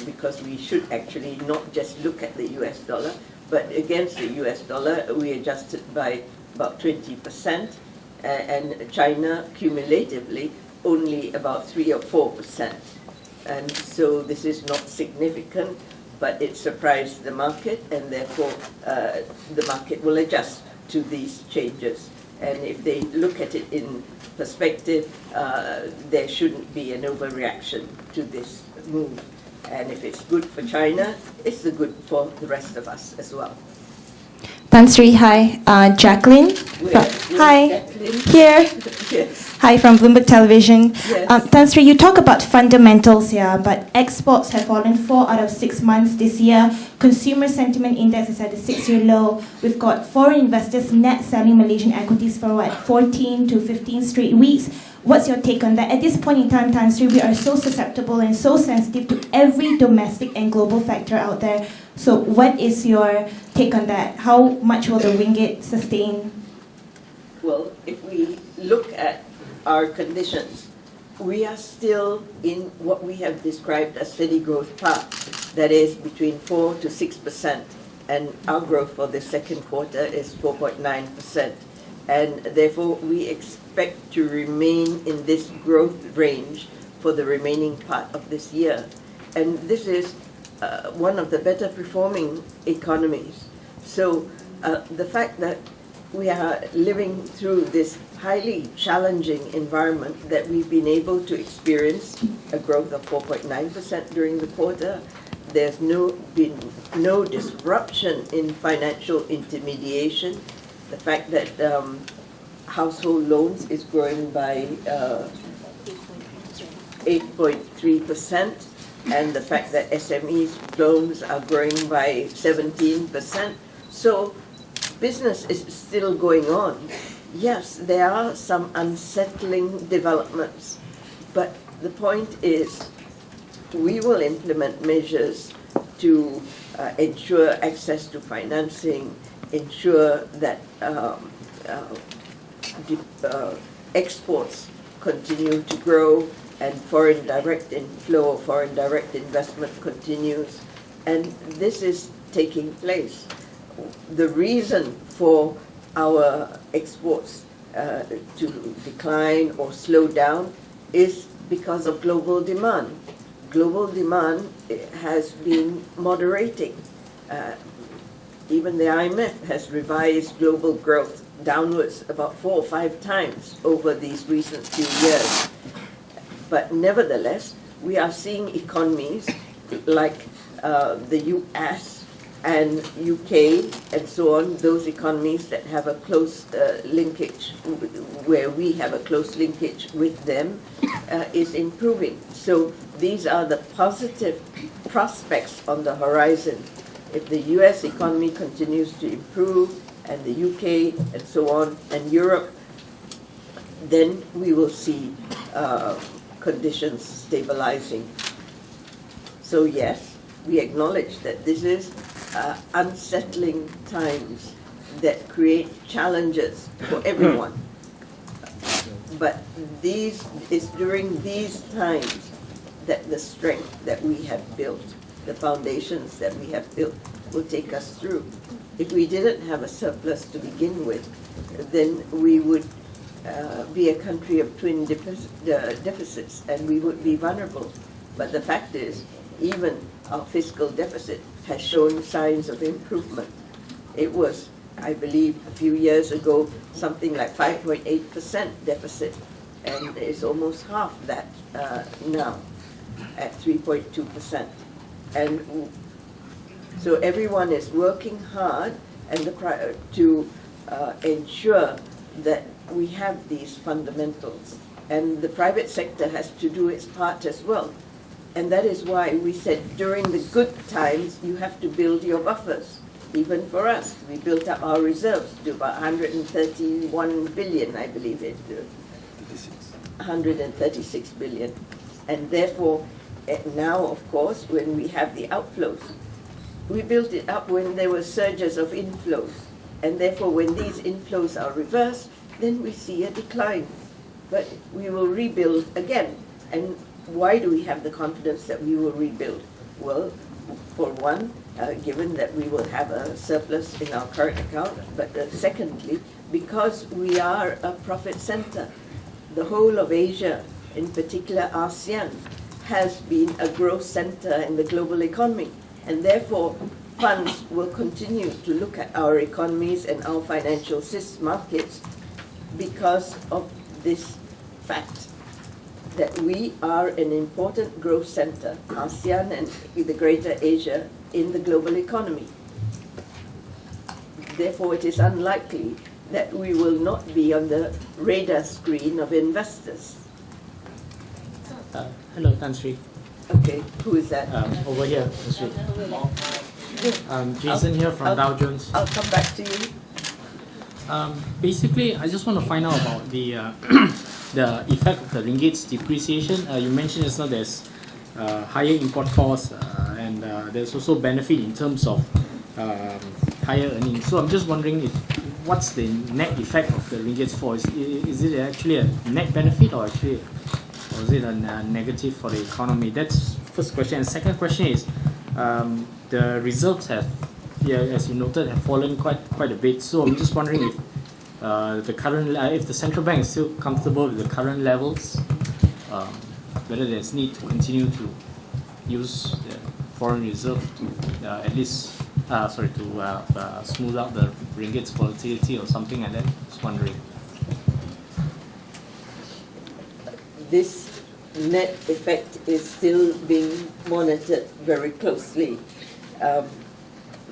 A: because we should actually not just look at the US dollar, but against the US dollar, we adjusted by about 20%, and China cumulatively only about 3 or 4%. And so this is not significant, but it surprised the market, and therefore the market will adjust to these changes. And if they look at it in perspective, there shouldn't be an overreaction to this move. And if it's good for China, it's good for the rest of us as well.
I: Tan Sri, hi. Jacqueline. Hi.
A: Jacqueline?
I: Here.
A: Yes.
I: Hi, from Bloomberg Television.
A: Yes.
I: Tan Sri, you talk about fundamentals here, but exports have fallen 4 out of 6 months this year. Consumer sentiment index is at a 6-year low. We've got foreign investors net selling Malaysian equities for 14 to 15 straight weeks. What's your take on that? At this point in time, Tan Sri, we are so susceptible and so sensitive to every domestic and global factor out there. So what is your take on that? How much will the ringgit sustain?
A: Well, if we look at our conditions, we are still in what we have described as steady growth path, that is between 4 to 6%, and our growth for the second quarter is 4.9%, and therefore we expect to remain in this growth range for the remaining part of this year. And this is one of the better performing economies. So the fact that we are living through this highly challenging environment, that we've been able to experience a growth of 4.9% during the quarter. There's been no disruption in financial intermediation. The fact that household loans is growing by 8.3%, and the fact that SMEs loans are growing by 17%. So business is still going on. Yes, there are some unsettling developments, but the point is we will implement measures to ensure access to financing, ensure that exports continue to grow, and foreign direct inflow, foreign direct investment continues, and this is taking place. The reason for our exports to decline or slow down is because of global demand. Global demand has been moderating. Even the IMF has revised global growth downwards about 4 or 5 times over these recent few years. But nevertheless, we are seeing economies like the US and UK and so on, those economies that have a close linkage, where we have a close linkage with them, is improving. So these are the positive prospects on the horizon. If the US economy continues to improve, and the UK and so on, and Europe, then we will see conditions stabilizing. So yes, we acknowledge that this is unsettling times that create challenges for everyone. But it's during these times that the strength that we have built, the foundations that we have built, will take us through. If we didn't have a surplus to begin with, then we would be a country of twin deficits, and we would be vulnerable. But the fact is, even our fiscal deficit has shown signs of improvement. It was, I believe, a few years ago, something like 5.8% deficit, and it's almost half that now, at 3.2%. And so everyone is working hard and to ensure that we have these fundamentals. And the private sector has to do its part as well. And that is why we said during the good times, you have to build your buffers. Even for us, we built up our reserves to about 131 billion, I believe it, 136 billion. And therefore, now, of course, when we have the outflows, we built it up when there were surges of inflows. And therefore, when these inflows are reversed, then we see a decline. But we will rebuild again. And why do we have the confidence that we will rebuild? Well, for one, given that we will have a surplus in our current account, but secondly, because we are a profit center. The whole of Asia, in particular ASEAN, has been a growth center in the global economy, and therefore funds will continue to look at our economies and our financial markets because of this fact that we are an important growth center, ASEAN and the greater Asia, in the global economy. therefore it is unlikely that we will not be on the radar screen of investors.
J: Hello, Tan Sri.
A: Okay, who is that?
J: Over here, Tan Sri. Jason here from Dow Jones.
A: I'll come back to you.
J: Basically, I just want to find out about the the effect of the ringgit's depreciation. You mentioned just now there's higher import costs and there's also benefit in terms of higher earnings. So I'm just wondering what's the net effect of the ringgit's fall? Is it actually a net benefit or is it a negative for the economy? That's first question. And second question is the reserves have, as you noted, have fallen quite a bit. So I'm just wondering if if the central bank is still comfortable with the current levels, whether there's need to continue to use the foreign reserve to at least smooth out the ringgit's volatility or something like that. Just wondering.
A: This net effect is still being monitored very closely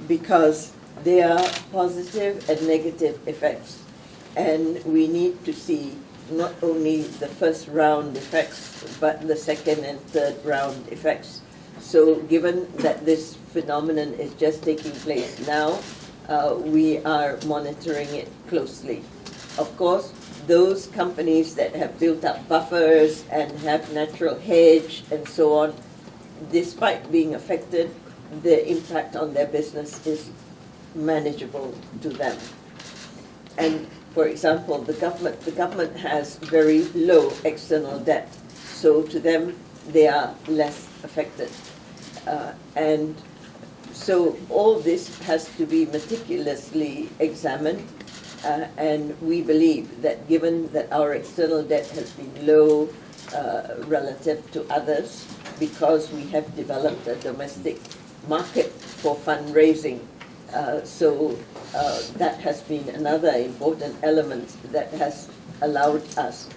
A: because there are positive and negative effects, and we need to see not only the first round effects but the second and third round effects. So given that this phenomenon is just taking place now, we are monitoring it closely. Of course, those companies that have built up buffers and have natural hedge and so on, despite being affected, the impact on their business is manageable to them. And for example, the government has very low external debt, so to them they are less affected. And so all this has to be meticulously examined, and we believe that given that our external debt has been low relative to others, because we have developed a domestic market for fundraising, so that has been another important element that has allowed us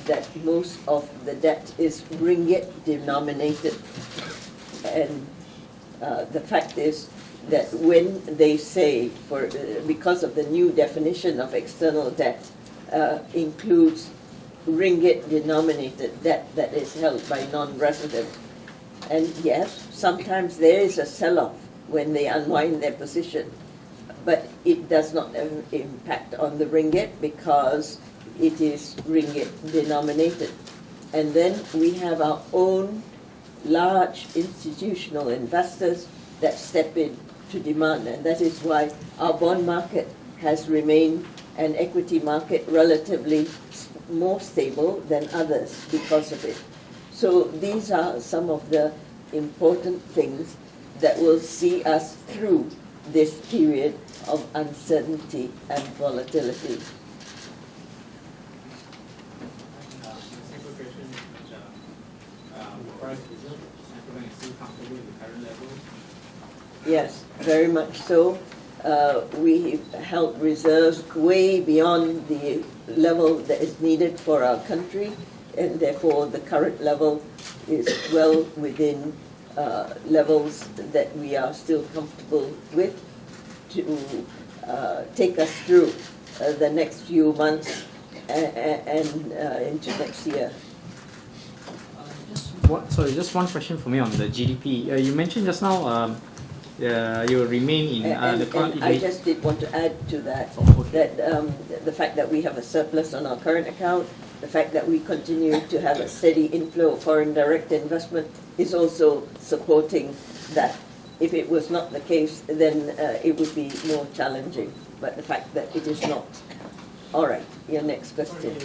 A: that most of the debt is ringgit denominated. And the fact is that when they say, because of the new definition of external debt, includes ringgit denominated debt that is held by non-resident. And yes, sometimes there is a sell-off when they unwind their position, but it does not have an impact on the ringgit because it is ringgit denominated. And then we have our own large institutional investors that step in to demand, and that is why our bond market has remained an equity market relatively more stable than others because of it. So these are some of the important things that will see us through this period of uncertainty and volatility. Yes, very much so. We held reserves way beyond the level that is needed for our country, and therefore the current level is well within levels that we are still comfortable with to take us through the next few months and into next year.
J: Just one question for me on the GDP. You mentioned just now you will remain in the
A: I just did want to add to that, that the fact that we have a surplus on our current account, the fact that we continue to have a steady inflow of foreign direct investment is also supporting that. If it was not the case, then it would be more challenging. But the fact that it is not. All right, your next question.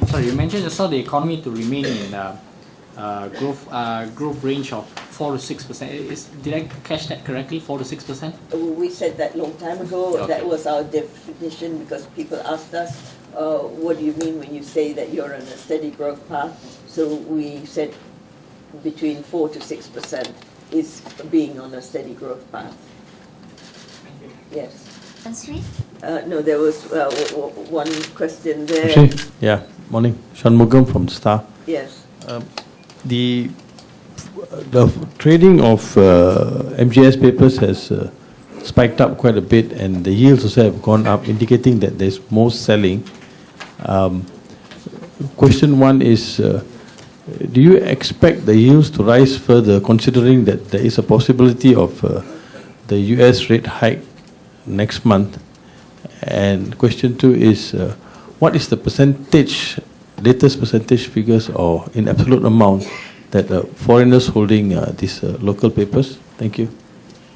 J: Sorry, you mentioned just now the economy to remain in growth range of 4 to 6%. Did I catch that correctly? 4 to 6%?
A: We said that long time ago.
J: Okay.
A: That was our definition because people asked us, what do you mean when you say that you're on a steady growth path? So we said between 4 to 6% is being on a steady growth path.
J: Thank you.
A: Yes.
K: Sri?
A: No, there was one question there.
L: Actually, yeah, morning. Shanmugam from Star.
A: Yes.
L: The
K: the trading of MGS papers has spiked up quite a bit, and the yields also have gone up, indicating that there's more selling. Question one is, do you expect the yields to rise further, considering that there is a possibility of the US rate hike next month? And question two is, what is the percentage, latest percentage figures or in absolute amount that foreigners holding these local papers? Thank you.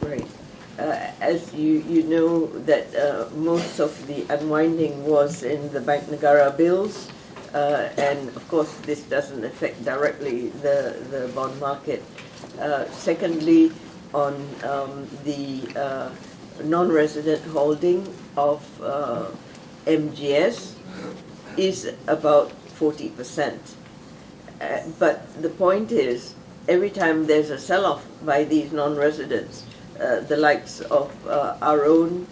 A: Right. As you know that most of the unwinding was in the Bank Negara bills, and of course this doesn't affect directly the bond market. Secondly, on the non-resident holding of MGS is about 40%. But the point is, every time there's a sell-off by these non-residents, the likes of our own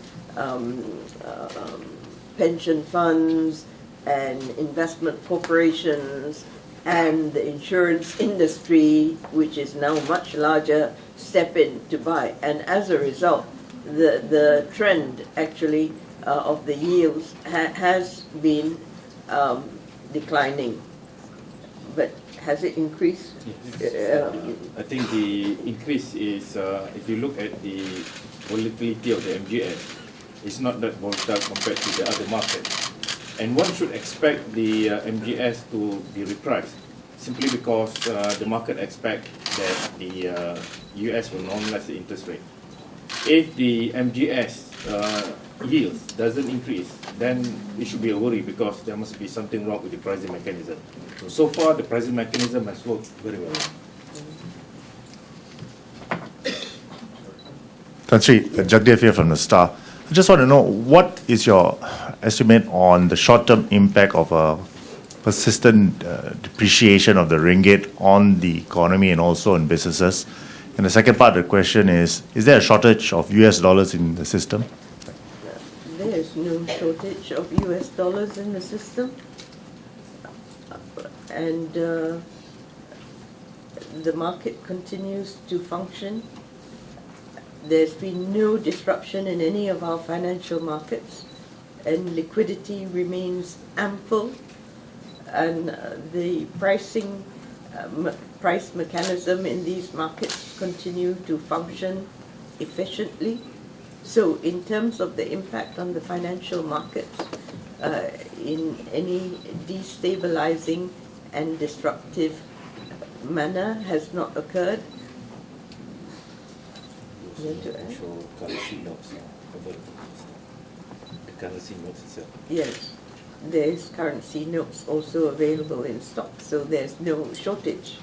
A: pension funds and investment corporations and the insurance industry, which is now much larger, step in to buy. And as a result, the trend actually of the yields has been declining. But has it increased?
L: Yes. I think the increase is, if you look at the volatility of the MGS, it's not that volatile compared to the other markets. And one should expect the MGS to be repriced, simply because the market expects that the US will normalize the interest rate. If the MGS yields doesn't increase, then it should be a worry, because there must be something wrong with the pricing mechanism. So far, the pricing mechanism has worked very well.
M: Tan Sri, Jagdev here from the Star. I just want to know, what is your estimate on the short-term impact of a persistent depreciation of the ringgit on the economy and also in businesses? And the second part of the question is there a shortage of US dollars in the system?
A: There is no shortage of US dollars in the system. And the market continues to function. There's been no disruption in any of our financial markets, and liquidity remains ample, and the price mechanism in these markets continue to function efficiently. So in terms of the impact on the financial markets, in any destabilizing and disruptive manner has not occurred.
L: Show currency notes the currency notes itself.
A: Yes, there's currency notes also available in stock, so there's no shortage.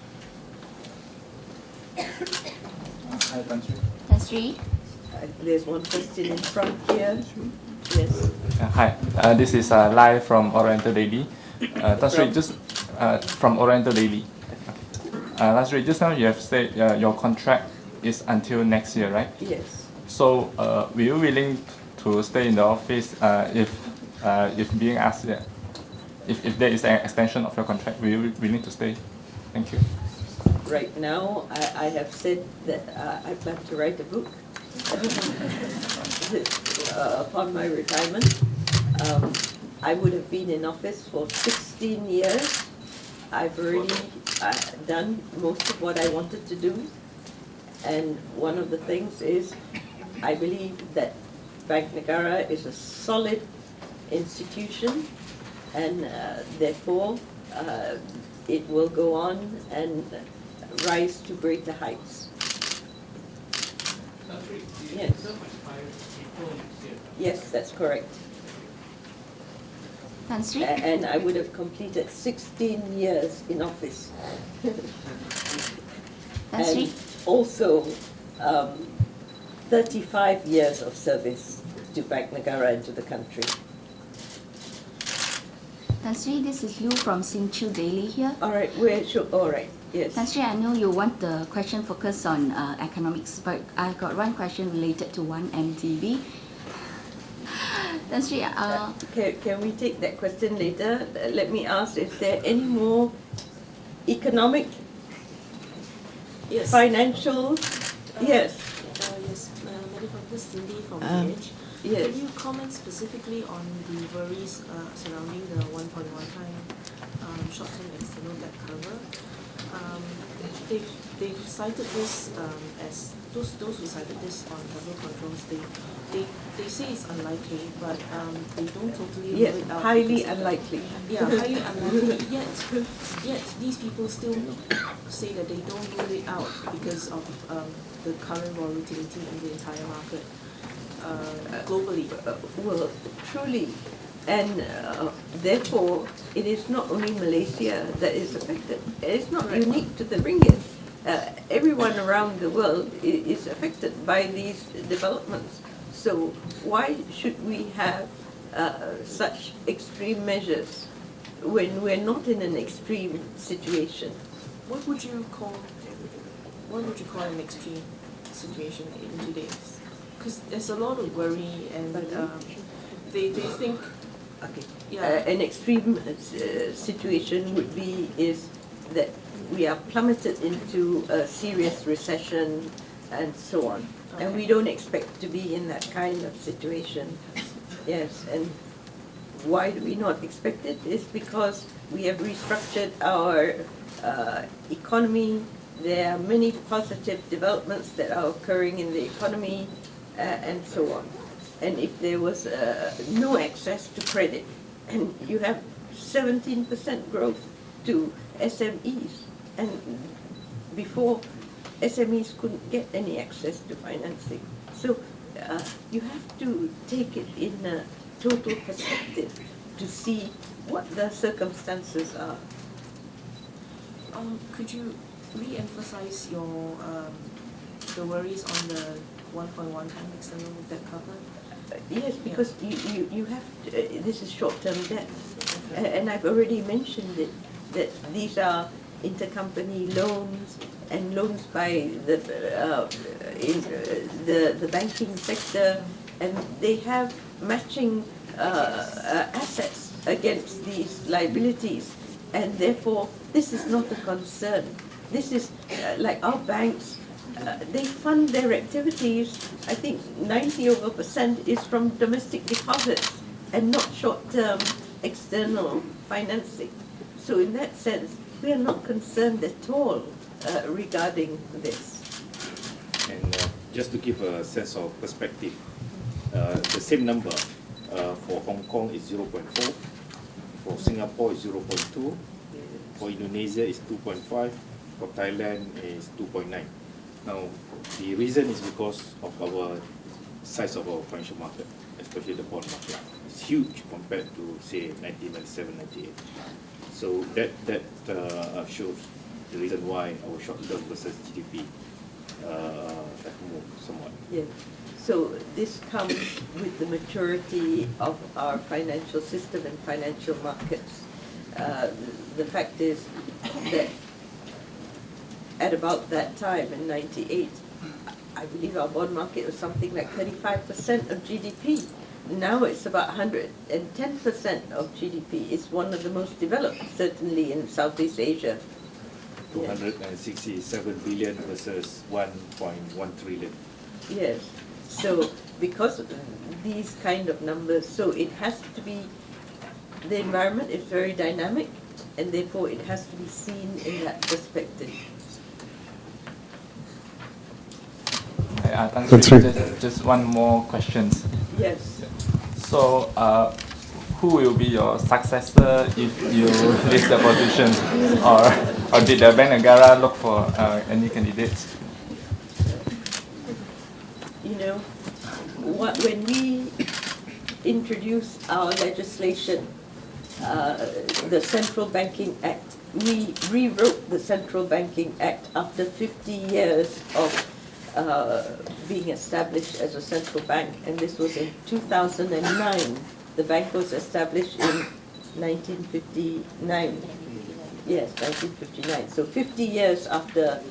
N: Hi, Tan Sri.
O: Tan Sri.
A: There's one question in front here. Yes.
N: Hi, this is live from Oriental Daily. Tan Sri, just from Oriental Daily. Tan Sri, just now you have said your contract is until next year, right?
A: Yes.
N: So, were you willing to stay in the office if being asked if there is an extension of your contract? Were you willing to stay? Thank you.
A: Right now, I have said that I plan to write a book upon my retirement. I would have been in office for 16 years. I've already done most of what I wanted to do. And one of the things is, I believe that Bank Negara is a solid institution, and therefore it will go on and rise to greater heights. Yes. Yes, that's correct. And I would have completed 16 years in office. And also 35 years of service to Bank Negara and to the country.
O: Tan Sri, this is Liu from Singchu Daily here.
A: All right, all right, yes.
O: Tan Sri, I know you want the question focused on economics, but I got one question related to 1MDB. Tan Sri,
A: can we take that question later? Let me ask, is there any more economic
B: Yes.
A: financial, yes.
P: Yes, Medical Officer Cindy from
A: Um,
P: PH.
A: yes.
P: Can you comment specifically on the worries surrounding the 1.1 time short-term external debt cover? They've cited this as those who cited this on capital controls. They say it's unlikely, but they don't totally
A: Yes,
P: rule it out.
A: highly
P: because-
A: unlikely.
P: Yeah, highly unlikely. Yet these people still say that they don't rule it out because of the current volatility in the entire market globally.
A: Well, truly. And therefore, it is not only Malaysia that is affected. It's not
P: Correct.
A: unique to the ringgit. Everyone around the world is affected by these developments. So why should we have such extreme measures when we're not in an extreme situation?
P: What would you call an extreme situation in today's? Because there's a lot of worry, and they think.
A: Okay.
P: Yeah.
A: An extreme situation would be is that we are plummeted into a serious recession and so on.
P: Okay.
A: And we don't expect to be in that kind of situation. Yes, and why do we not expect it? Is because we have restructured our economy. There are many positive developments that are occurring in the economy and so on. And if there was no access to credit, and you have 17% growth to SMEs, and before SMEs couldn't get any access to financing. So you have to take it in a total perspective to see what the circumstances are.
P: Could you re-emphasize your the worries on the 1.1 time external debt cover?
A: Yes, because you have to, this is short-term debt, and I've already mentioned it, that these are intercompany loans and loans by the banking sector, and they have matching assets against these liabilities, and therefore this is not a concern. This is like our banks. They fund their activities, I think 90% is from domestic deposits and not short-term external financing. So in that sense, we are not concerned at all regarding this.
L: And just to give a sense of perspective, the same number for Hong Kong is 0.4, for Singapore is 0.2, for Indonesia is 2.5, for Thailand is 2.9. Now, the reason is because of our size of our financial market, especially the bond market. It's huge compared to, say, 1997, 98. So that shows the reason why our short-term versus GDP have moved somewhat.
A: Yeah. So this comes with the maturity of our financial system and financial markets. The fact is that at about that time in 98, I believe our bond market was something like 35% of GDP. Now it's about 110% of GDP. It's one of the most developed, certainly in Southeast Asia.
L: 267 billion versus 1.1 trillion.
A: Yes. So because of these kind of numbers, so it has to be, the environment is very dynamic, and therefore it has to be seen in that perspective.
N: Just one more question.
A: Yes.
N: So, who will be your successor if you leave the position, or did the Bank Negara look for any candidates?
A: You know, when we introduced our legislation, the Central Banking Act, we rewrote the Central Banking Act after 50 years of being established as a central bank, and this was in 2009. The bank was established in 1959. Yes, 1959. So 50 years after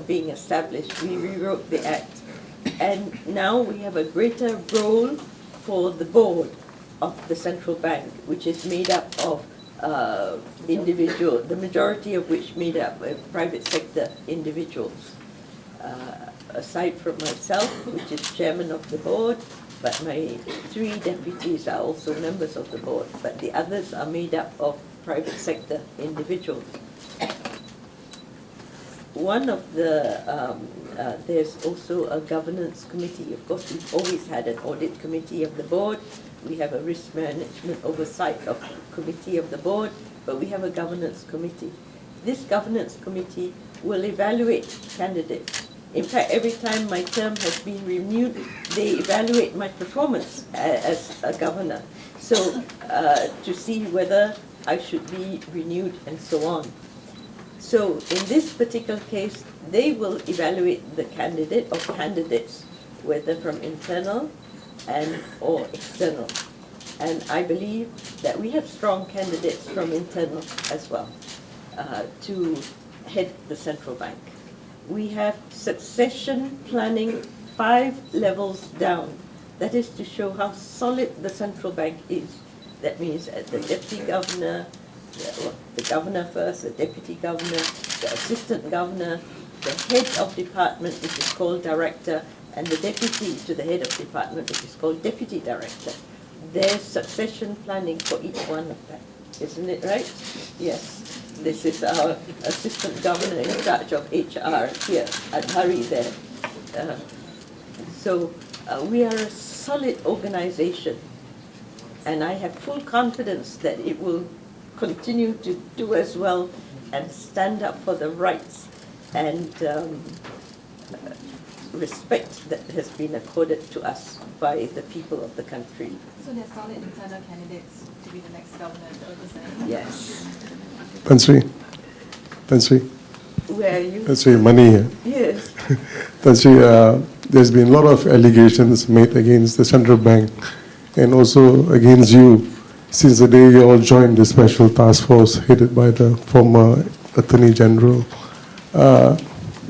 A: being established, we rewrote the act. And now we have a greater role for the board of the central bank, which is made up of the majority of which made up private sector individuals. aside from myself, which is chairman of the board, but my 3 deputies are also members of the board, but the others are made up of private sector individuals. One of the, there's also a governance committee. Of course, we've always had an audit committee of the board. We have a risk management oversight of committee of the board, but we have a governance committee. This governance committee will evaluate candidates. In fact, every time my term has been renewed, they evaluate my performance as a governor. So to see whether I should be renewed and so on. So in this particular case, they will evaluate the candidate or candidates, whether from internal and or external. And I believe that we have strong candidates from internal as well to head the central bank. We have succession planning 5 levels down. That is to show how solid the central bank is. That means the deputy governor, the governor first, the deputy governor, the assistant governor, the head of department, which is called director, and the deputy to the head of department, which is called deputy director. There's succession planning for each one of them. Isn't it right? Yes. This is our assistant governor in charge of HR here at Hari there. So we are a solid organization, and I have full confidence that it will continue to do as well and stand up for the rights and respect that has been accorded to us by the people of the country.
B: So there's solid internal candidates to be the next governor, is that what you're saying?
A: Yes.
Q: Tan Sri.
A: Where are you?
Q: Tan Sri, Mani here.
A: Yes.
Q: Tan Sri, there's been a lot of allegations made against the central bank and also against you since the day you all joined the special task force headed by the former Attorney General.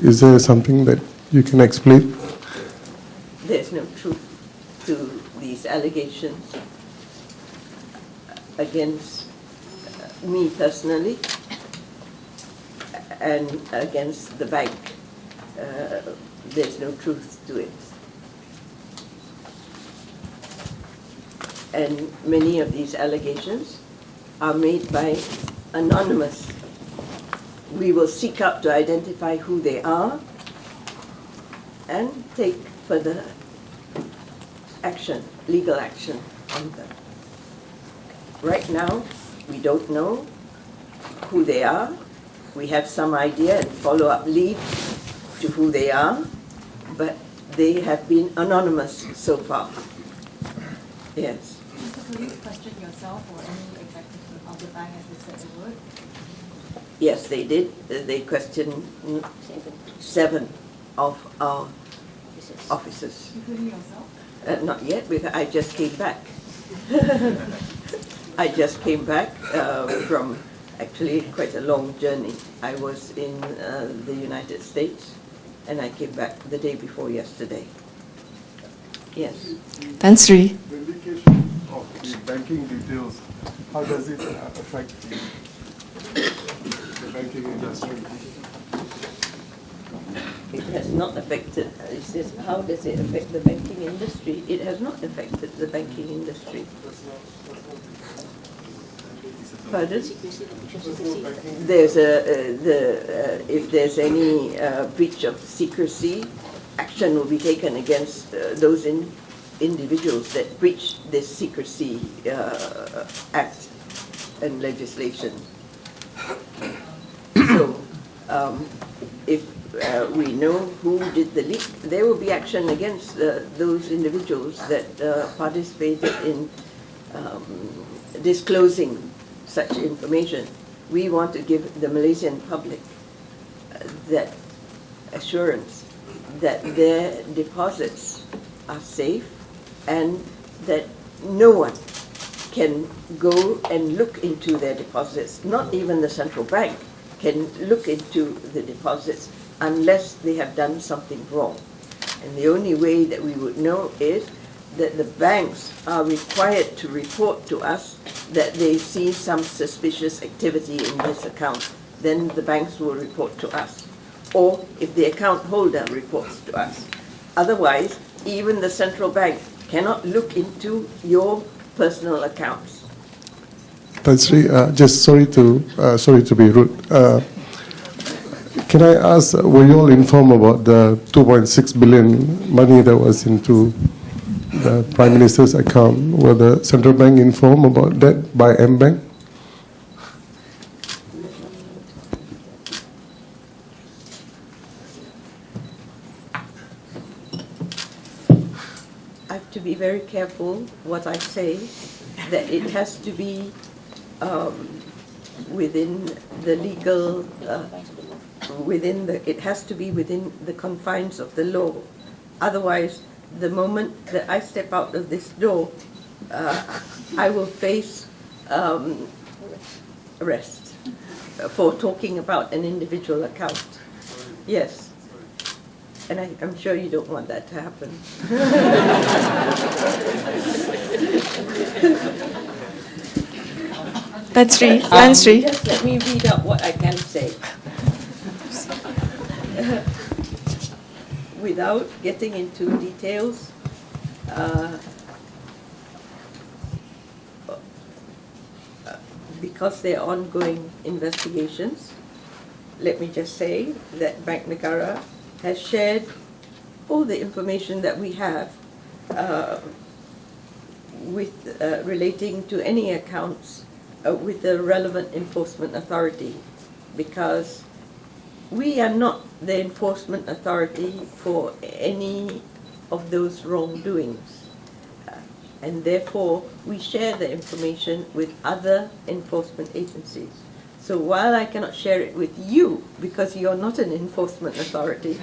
Q: Is there something that you can explain?
A: There's no truth to these allegations against me personally and against the bank. There's no truth to it. And many of these allegations are made by anonymous. We will seek out to identify who they are and take further action, legal action on them. Right now, we don't know who they are. We have some idea and follow-up leads to who they are, but they have been anonymous so far. Yes.
B: Could you question yourself or any executive of the bank as they said they would?
A: Yes, they did. They questioned 7 of our officers.
B: Including yourself?
A: Not yet, because I just came back. I just came back from actually quite a long journey. I was in the United States, and I came back the day before yesterday. Yes.
Q: Tan Sri. The indication of the banking details, how does it affect the banking industry?
A: It has not affected, it says, how does it affect the banking industry? It has not affected the banking industry. Pardon? There's if there's any breach of secrecy, action will be taken against those individuals that breach this secrecy act and legislation. So, if we know who did the leak, there will be action against those individuals that participated in disclosing such information. We want to give the Malaysian public that assurance that their deposits are safe and that no one can go and look into their deposits. Not even the central bank can look into the deposits unless they have done something wrong. And the only way that we would know is that the banks are required to report to us that they see some suspicious activity in this account. Then the banks will report to us. or if the account holder reports to us. Otherwise, even the central bank cannot look into your personal accounts.
Q: Tan Sri, just sorry to be rude. Can I ask, were you all informed about the 2.6 billion money that was into the Prime Minister's account? Were the central bank informed about that by M-Bank?
A: I have to be very careful what I say, that it has to be within the legal, it has to be within the confines of the law. Otherwise, the moment that I step out of this door, I will face arrest for talking about an individual account. Yes. And I'm sure you don't want that to happen.
G: That's Sri.
A: Just let me read out what I can say. Without getting into details, because they're ongoing investigations, let me just say that Bank Negara has shared all the information that we have relating to any accounts with the relevant enforcement authority, because we are not the enforcement authority for any of those wrongdoings. And therefore, we share the information with other enforcement agencies. So while I cannot share it with you, because you're not an enforcement authority,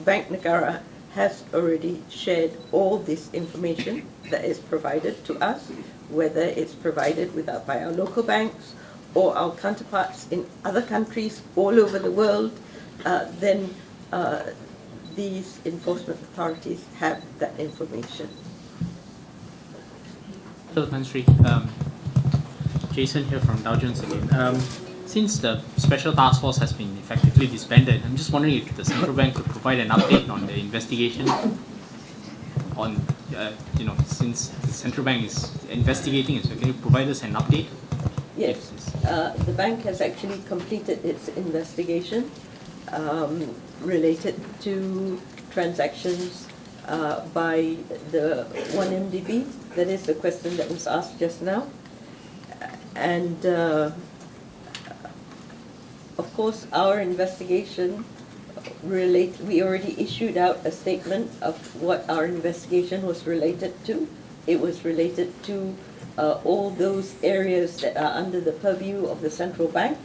A: Bank Negara has already shared all this information that is provided to us, whether it's provided by our local banks or our counterparts in other countries all over the world, then these enforcement authorities have that information.
J: Hello, Tan Sri. Jason here from Dow Jones again. Since the special task force has been effectively disbanded, I'm just wondering if the central bank could provide an update on the investigation on, since the central bank is investigating it, so can you provide us an update?
A: Yes, the bank has actually completed its investigation related to transactions by the 1MDB. That is the question that was asked just now. And of course, our investigation we already issued out a statement of what our investigation was related to. It was related to all those areas that are under the purview of the central bank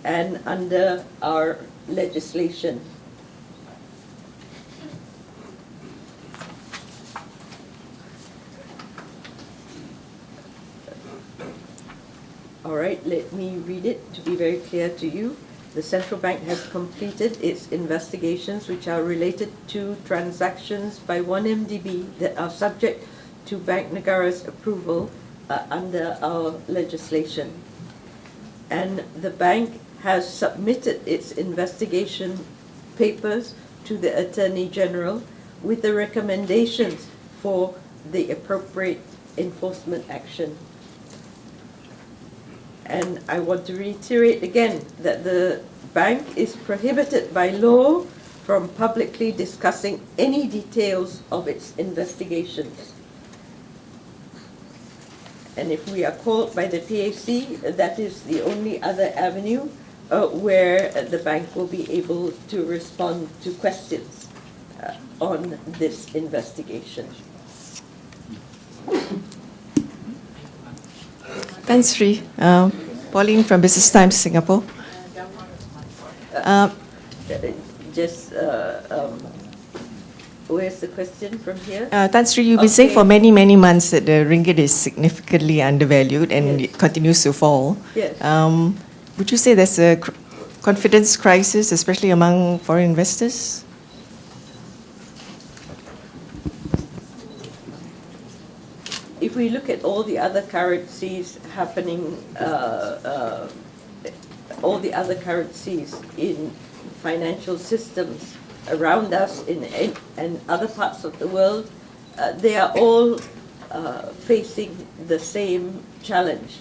A: and under our legislation. All right, let me read it to be very clear to you. The central bank has completed its investigations which are related to transactions by 1MDB that are subject to Bank Negara's approval under our legislation. And the bank has submitted its investigation papers to the Attorney General with the recommendations for the appropriate enforcement action. And I want to reiterate again that the bank is prohibited by law from publicly discussing any details of its investigations. And if we are called by the PAC, that is the only other avenue where the bank will be able to respond to questions on this investigation.
R: Thanks, Sri. Pauline from Business Times, Singapore.
A: Where's the question from here?
R: Tan Sri, you've been saying for many, many months that the ringgit is significantly undervalued and it continues to fall.
A: Yes.
R: Would you say there's a confidence crisis, especially among foreign investors?
A: If we look at all the other currencies happening all the other currencies in financial systems around us and other parts of the world, they are all facing the same challenge.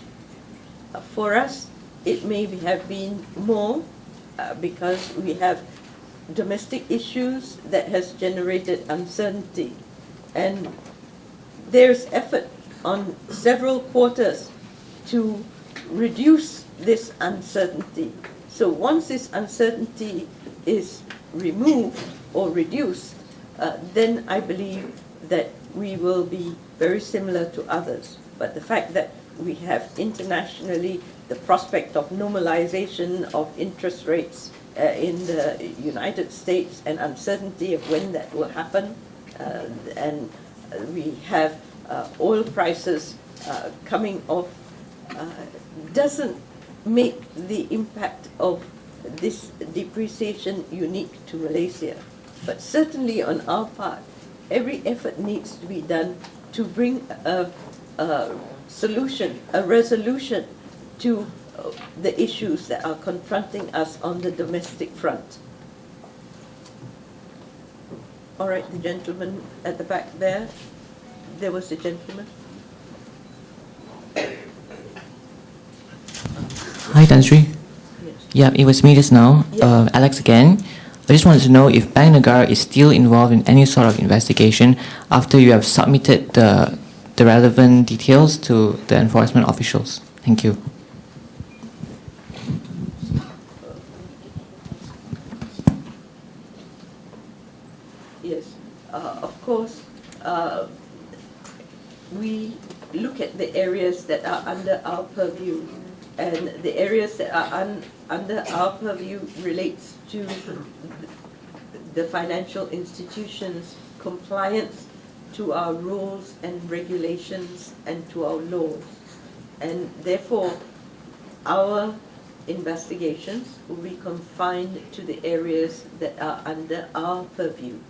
A: For us, it may have been more because we have domestic issues that has generated uncertainty. And there's effort on several quarters to reduce this uncertainty. So once this uncertainty is removed or reduced, then I believe that we will be very similar to others. But the fact that we have internationally the prospect of normalization of interest rates in the United States and uncertainty of when that will happen, and we have oil prices coming off, doesn't make the impact of this depreciation unique to Malaysia. But certainly on our part, every effort needs to be done to bring a solution, a resolution to the issues that are confronting us on the domestic front. All right, the gentleman at the back there. There was a gentleman.
E: Hi, Tan Sri.
A: Yes.
E: Yeah, it was me just now.
A: Yeah.
E: Alex again. I just wanted to know if Bank Negara is still involved in any sort of investigation after you have submitted the relevant details to the enforcement officials. Thank you.
A: Yes, of course, we look at the areas that are under our purview, and the areas that are under our purview relates to the financial institutions' compliance to our rules and regulations and to our laws. And therefore, our investigations will be confined to the areas that are under our purview.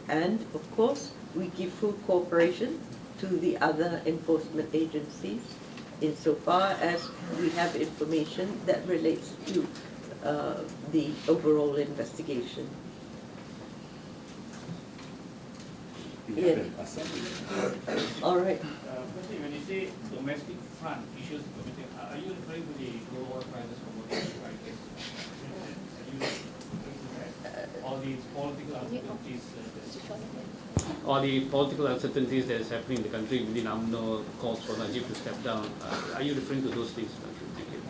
A: And of course, we give full cooperation to the other enforcement agencies insofar as we have information that relates to the overall investigation. Yeah. All right.
D: When you say domestic front issues, are you referring to the low oil prices, commodity prices? Or the political uncertainties? Or the political uncertainties that is happening in the country within UMNO, calls for Najib to step down. Are you referring to those things? Thank you.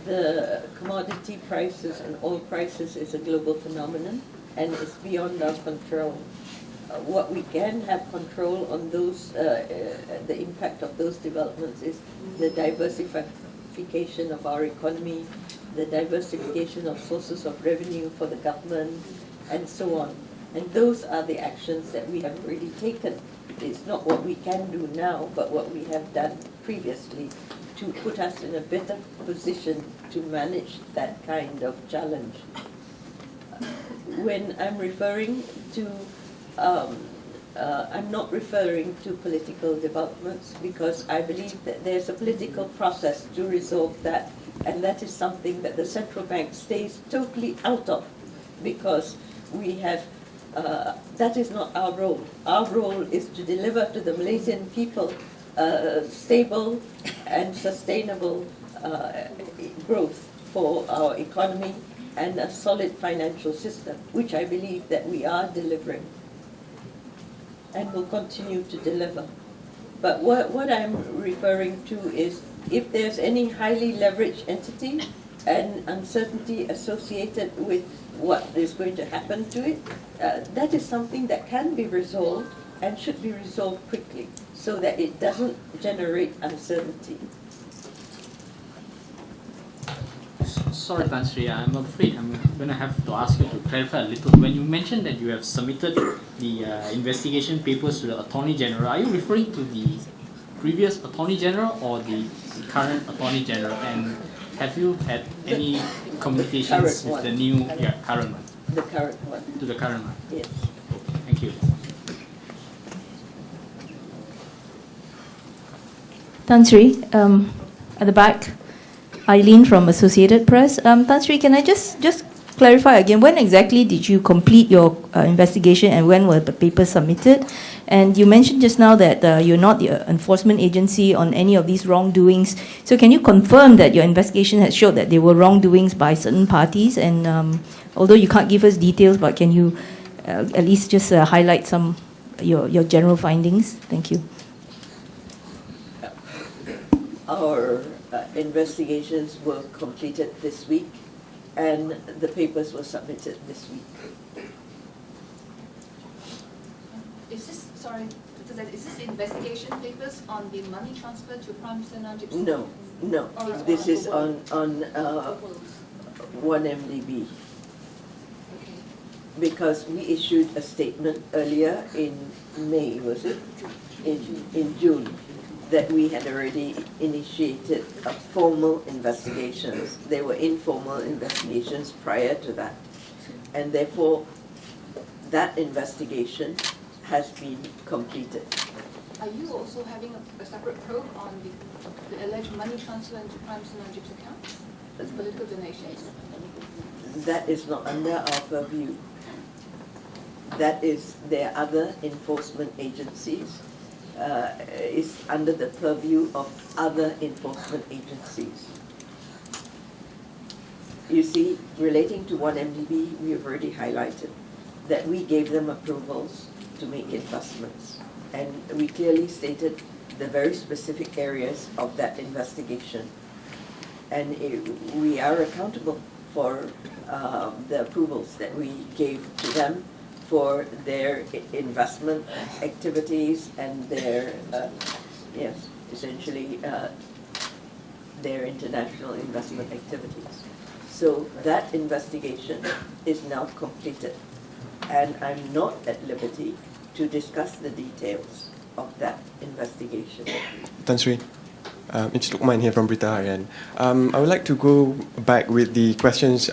A: The commodity prices and oil prices is a global phenomenon and it's beyond our control. What we can have control on those, the impact of those developments is the diversification of our economy, the diversification of sources of revenue for the government, and so on. And those are the actions that we have already taken. It's not what we can do now, but what we have done previously to put us in a better position to manage that kind of challenge. When I'm referring to, I'm not referring to political developments because I believe that there's a political process to resolve that, and that is something that the central bank stays totally out of because we have, that is not our role. Our role is to deliver to the Malaysian people stable and sustainable growth for our economy and a solid financial system, which I believe that we are delivering and will continue to deliver. But what I'm referring to is if there's any highly leveraged entity and uncertainty associated with what is going to happen to it, that is something that can be resolved and should be resolved quickly so that it doesn't generate uncertainty.
J: Sorry, Tan Sri, I'm afraid I'm going to have to ask you to clarify a little. When you mentioned that you have submitted the investigation papers to the Attorney General, are you referring to the previous Attorney General or the current Attorney General? And have you had any communications with the new, current one?
A: The current one.
J: To the current one?
A: Yes.
J: Okay, thank you.
G: Tan Sri, at the back, Eileen from Associated Press. Tan Sri, can I just clarify again, when exactly did you complete your investigation and when were the papers submitted? And you mentioned just now that you're not the enforcement agency on any of these wrongdoings. So can you confirm that your investigation has showed that there were wrongdoings by certain parties? And although you can't give us details, but can you at least just highlight some your general findings? Thank you.
A: Our investigations were completed this week, and the papers were submitted this week.
S: Is this, sorry, is this investigation papers on the money transfer to Prime Minister Najib?
A: No, no. This is on 1MDB. Because we issued a statement earlier in May, was it? In June, that we had already initiated a formal investigations. There were informal investigations prior to that. And therefore, that investigation has been completed.
S: Are you also having a separate probe on the alleged money transfer into Prime Minister Najib's accounts as political donations?
A: That is not under our purview. That is, there are other enforcement agencies. Is under the purview of other enforcement agencies. You see, relating to 1MDB, we have already highlighted that we gave them approvals to make investments. And we clearly stated the very specific areas of that investigation. And we are accountable for the approvals that we gave to them for their investment activities and their, yes, essentially their international investment activities. So that investigation is now completed, and I'm not at liberty to discuss the details of that investigation.
T: Tan Sri, it's Lukman here from Berita Harian. I would like to go back with the questions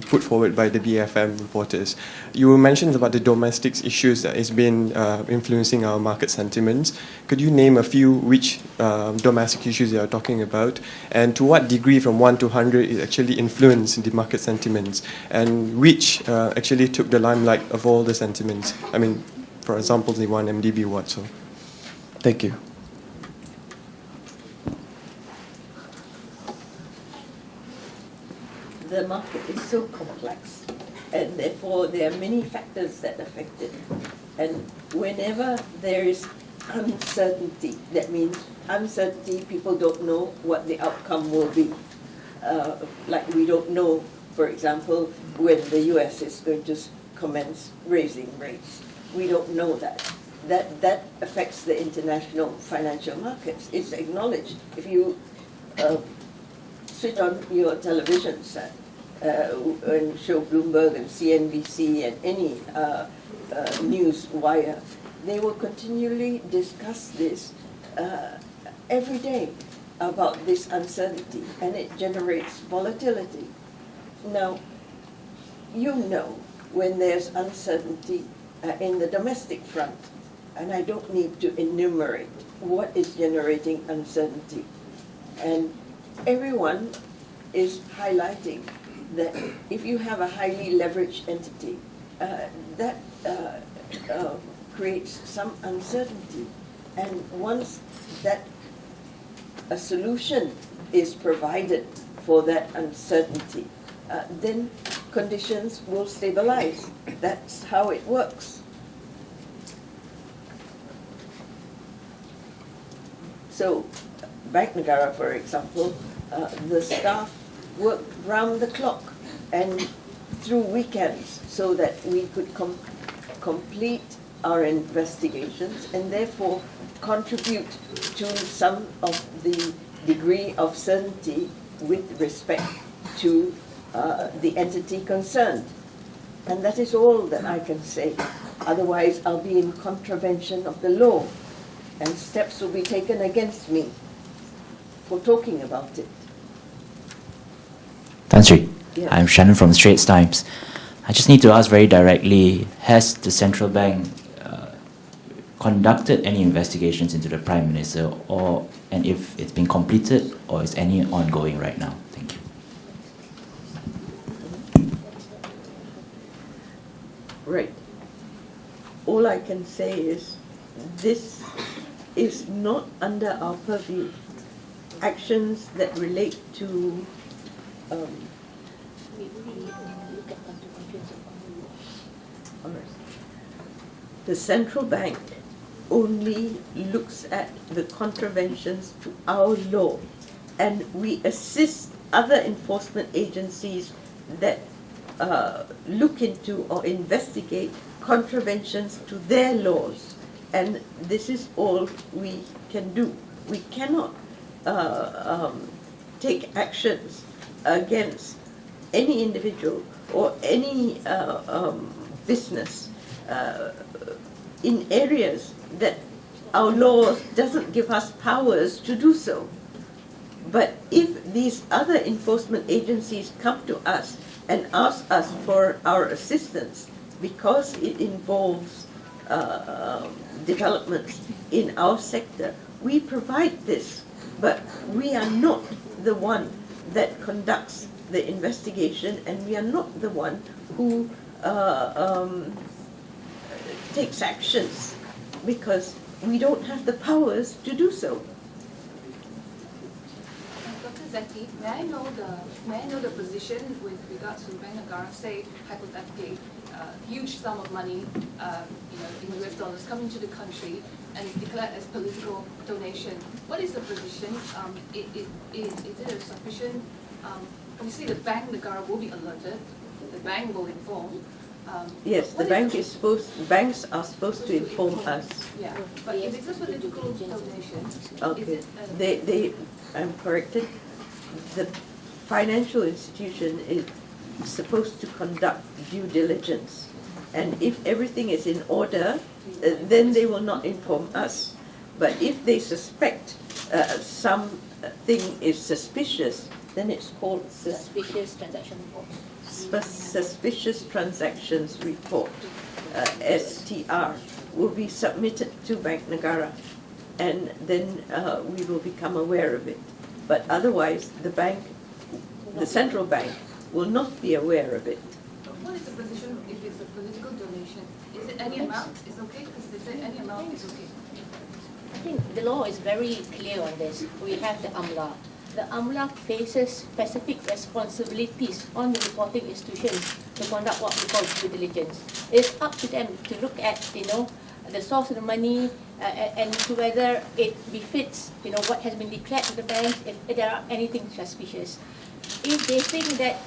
T: put forward by the BFM reporters. You mentioned about the domestic issues that has been influencing our market sentiments. Could you name a few which domestic issues you are talking about, and to what degree from 1 to 100 it actually influenced the market sentiments, and which actually took the limelight of all the sentiments? I mean, for example, the 1MDB one. So, thank you.
A: The market is so complex, and therefore there are many factors that affect it. And whenever there is uncertainty, that means uncertainty, people don't know what the outcome will be. Like we don't know, for example, when the US is going to commence raising rates. We don't know that. That affects the international financial markets. It's acknowledged. If you switch on your television set and show Bloomberg and CNBC and any news wire, they will continually discuss this every day about this uncertainty, and it generates volatility. Now, you know when there's uncertainty in the domestic front, and I don't need to enumerate what is generating uncertainty. And everyone is highlighting that if you have a highly leveraged entity, that creates some uncertainty. And once that a solution is provided for that uncertainty, then conditions will stabilize. That's how it works. So, Bank Negara, for example, the staff worked round the clock and through weekends so that we could complete our investigations and therefore contribute to some of the degree of certainty with respect to the entity concerned. And that is all that I can say. Otherwise, I'll be in contravention of the law, and steps will be taken against me for talking about it.
U: Tan Sri,
A: Yes.
U: I'm Shannon from the Straits Times. I just need to ask very directly, has the central bank conducted any investigations into the Prime Minister, and if it's been completed, or is any ongoing right now? Thank you.
A: Right. All I can say is this is not under our purview. Actions that relate to the central bank only looks at the contraventions to our law, and we assist other enforcement agencies that look into or investigate contraventions to their laws, and this is all we can do. We cannot take actions against any individual or any business in areas that our law doesn't give us powers to do so. But if these other enforcement agencies come to us and ask us for our assistance because it involves developments in our sector, we provide this, but we are not the one that conducts the investigation, and we are not the one who takes actions, because we don't have the powers to do so.
S: Dr. Zeti, may I know the position with regards to Bank Negara, say hypothetically, huge sum of money, in US dollars coming to the country and is declared as political donation. What is the position? Is it a sufficient? Obviously, the Bank Negara will be alerted. The bank will inform.
A: Yes, the banks are supposed to inform us.
S: Yeah, but if it's a political donation,
A: Okay, I'm corrected. The financial institution is supposed to conduct due diligence, and if everything is in order, then they will not inform us. But if they suspect something is suspicious, then it's called
V: suspicious transaction report.
A: Suspicious transactions report, STR, will be submitted to Bank Negara, and then we will become aware of it. But otherwise, the central bank, will not be aware of it.
S: What is the position if it's a political donation? Is it any amount is okay? Because they say any amount is okay.
V: I think the law is very clear on this. We have the AMLA. The AMLA faces specific responsibilities on the reporting institutions to conduct what we call due diligence. It's up to them to look at, the source of the money and to whether it befits, what has been declared to the banks, if there are anything suspicious. If they think that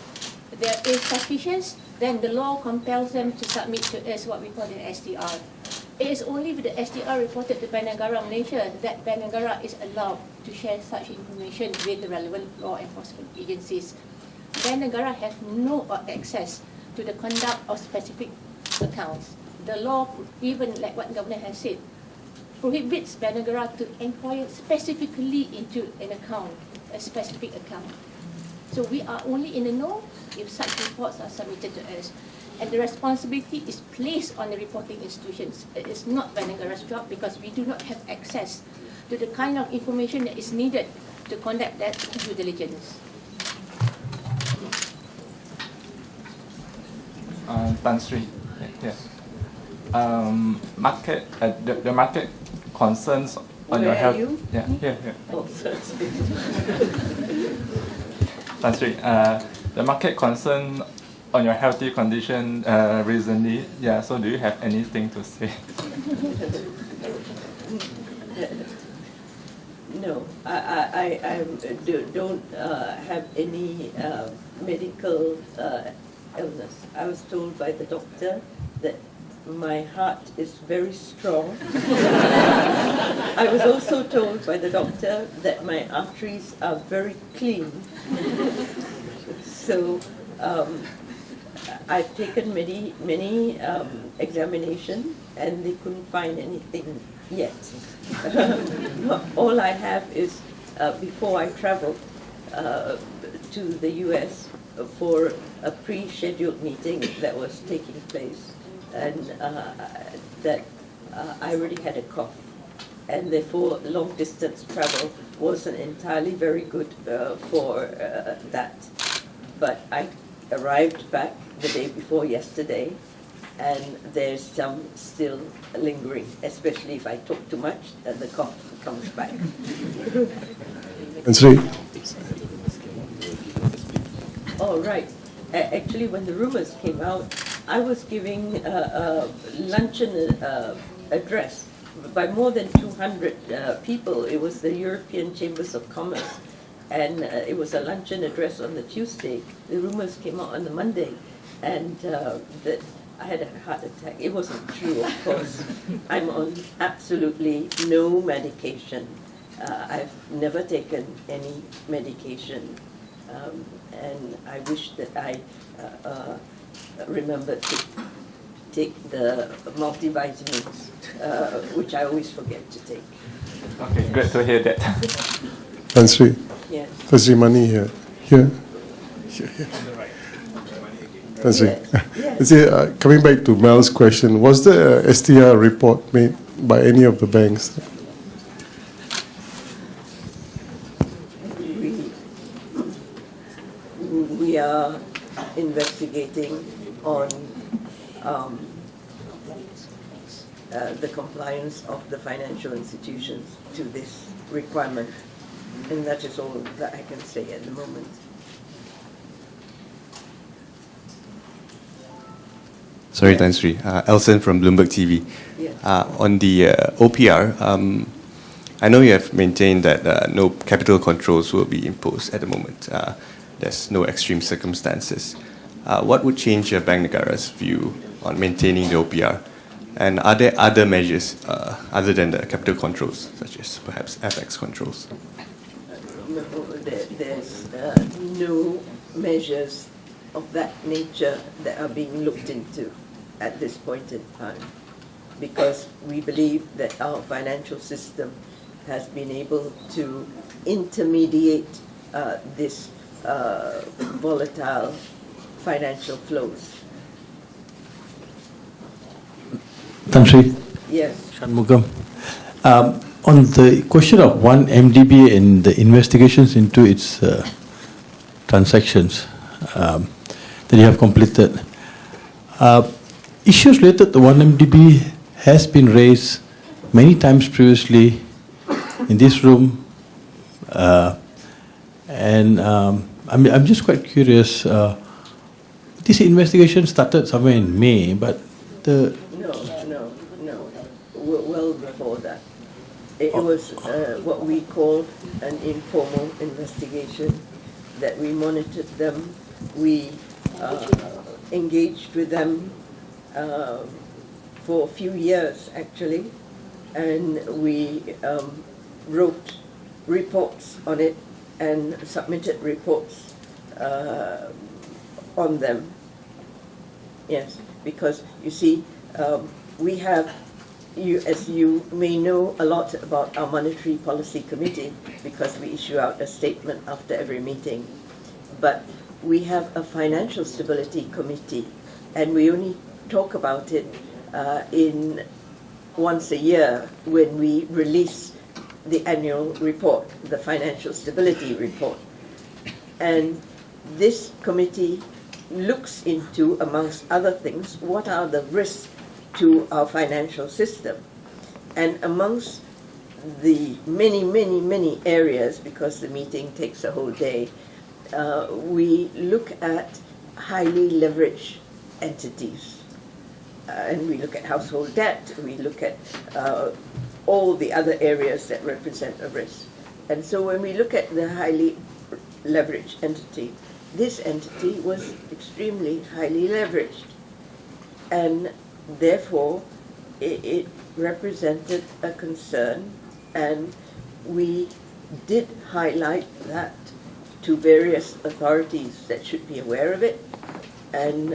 V: there is suspicious, then the law compels them to submit to us what we call an STR. It is only with the STR reported to Bank Negara Malaysia that Bank Negara is allowed to share such information with the relevant law enforcement agencies. Bank Negara has no access to the conduct of specific accounts. The law, even like what the Governor has said, prohibits Bank Negara to inquire specifically into an account, a specific account. So we are only in the know if such reports are submitted to us. And the responsibility is placed on the reporting institutions. It is not Bank Negara's job because we do not have access to the kind of information that is needed to conduct that due diligence.
N: Tan Sri, yes. The market concerns on your health. Yeah, here.
A: Oh,
N: Tan Sri, the market concern on your healthy condition recently. Yeah, so do you have anything to say?
A: No, I don't have any medical illness. I was told by the doctor that my heart is very strong. I was also told by the doctor that my arteries are very clean. So I've taken many examinations, and they couldn't find anything yet. All I have is before I traveled to the US for a pre-scheduled meeting that was taking place, and that I already had a cough, and therefore long distance travel wasn't entirely very good for that. But I arrived back the day before yesterday, and there's some still lingering, especially if I talk too much, and the cough comes back.
Q: And Sri.
A: Oh, right. Actually, when the rumors came out, I was giving a luncheon address by more than 200 people. It was the European Chambers of Commerce, and it was a luncheon address on the Tuesday. The rumors came out on the Monday, and that I had a heart attack. It wasn't true, of course. I'm on absolutely no medication. I've never taken any medication, and I wish that I remembered to take the multivitamins, which I always forget to take.
N: Okay, great to hear that.
Q: And Sri.
A: Yes.
Q: There's the money here. Here. Here. That's it.
A: Yes.
Q: Coming back to Mel's question, was the STR report made by any of the banks?
A: We are investigating on the compliance of the financial institutions to this requirement, and that is all that I can say at the moment.
C: Sorry, Tan Sri. Elson from Bloomberg TV.
A: Yes.
C: On the OPR, I know you have maintained that no capital controls will be imposed at the moment. There's no extreme circumstances. What would change Bank Negara's view on maintaining the OPR? And are there other measures other than the capital controls, such as perhaps FX controls?
A: No, there's no measures of that nature that are being looked into at this point in time, because we believe that our financial system has been able to intermediate this volatile financial flows.
K: Tan Sri.
A: Yes.
K: Shanmugam. On the question of 1MDB and the investigations into its transactions that you have completed, issues related to 1MDB has been raised many times previously in this room, and I'm just quite curious. This investigation started somewhere in May, but the
A: No. Well before that. It was what we called an informal investigation, that we monitored them, we engaged with them for a few years actually, and we wrote reports on it and submitted reports on them. Yes, because you see, we have, as you may know a lot about our Monetary Policy Committee, because we issue out a statement after every meeting. But we have a Financial Stability Committee, and we only talk about it in once a year when we release the annual report, the Financial Stability Report. And this committee looks into, amongst other things, what are the risks to our financial system. And amongst the many areas, because the meeting takes a whole day, we look at highly leveraged entities. And we look at household debt, we look at all the other areas that represent a risk. And so when we look at the highly leveraged entity, this entity was extremely highly leveraged. And therefore, it represented a concern, and we did highlight that to various authorities that should be aware of it, and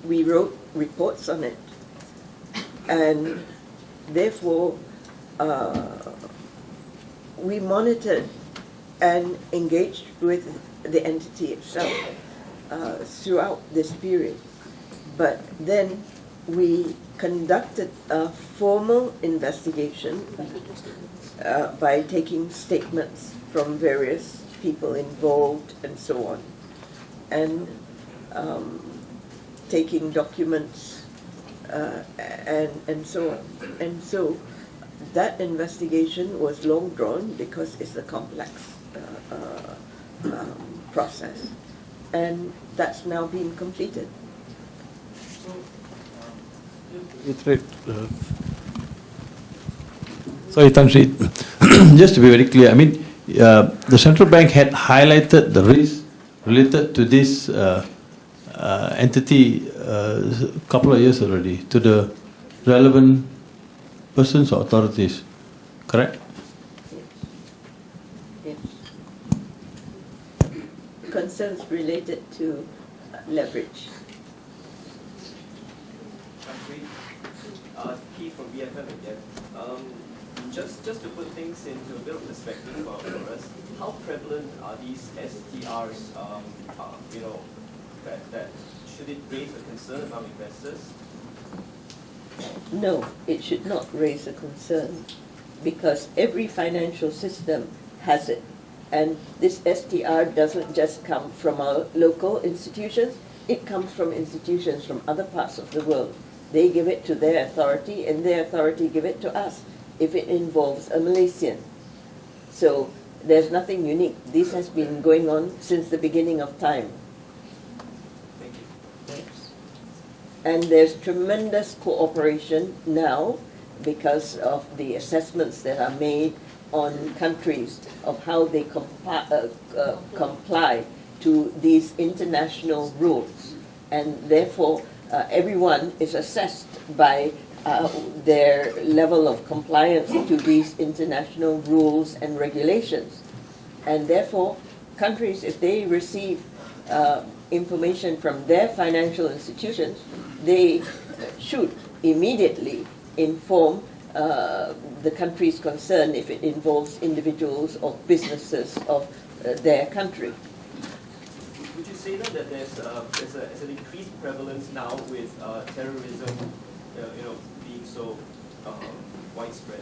A: we wrote reports on it. And therefore, we monitored and engaged with the entity itself throughout this period. But then we conducted a formal investigation by taking statements from various people involved and so on, and taking documents and so on. And so that investigation was long drawn because it's a complex process, and that's now been completed.
K: Sorry, Tan Sri, just to be very clear, I mean, the central bank had highlighted the risk related to this entity a couple of years already to the relevant persons or authorities, correct?
A: Yes. Concerns related to leverage.
F: Keith from BFM again. Just to put things into a bit of perspective for us, how prevalent are these STRs? That should it raise a concern among investors?
A: No, it should not raise a concern, because every financial system has it. And this STR doesn't just come from our local institutions, it comes from institutions from other parts of the world. They give it to their authority, and their authority give it to us if it involves a Malaysian. So there's nothing unique. This has been going on since the beginning of time.
F: Thank you.
A: Yes. And there's tremendous cooperation now because of the assessments that are made on countries of how they comply to these international rules. And therefore, everyone is assessed by their level of compliance to these international rules and regulations. And therefore, countries, if they receive information from their financial institutions, they should immediately inform the countries concerned if it involves individuals or businesses of their country.
F: Would you say that there's an increased prevalence now with terrorism, being so widespread?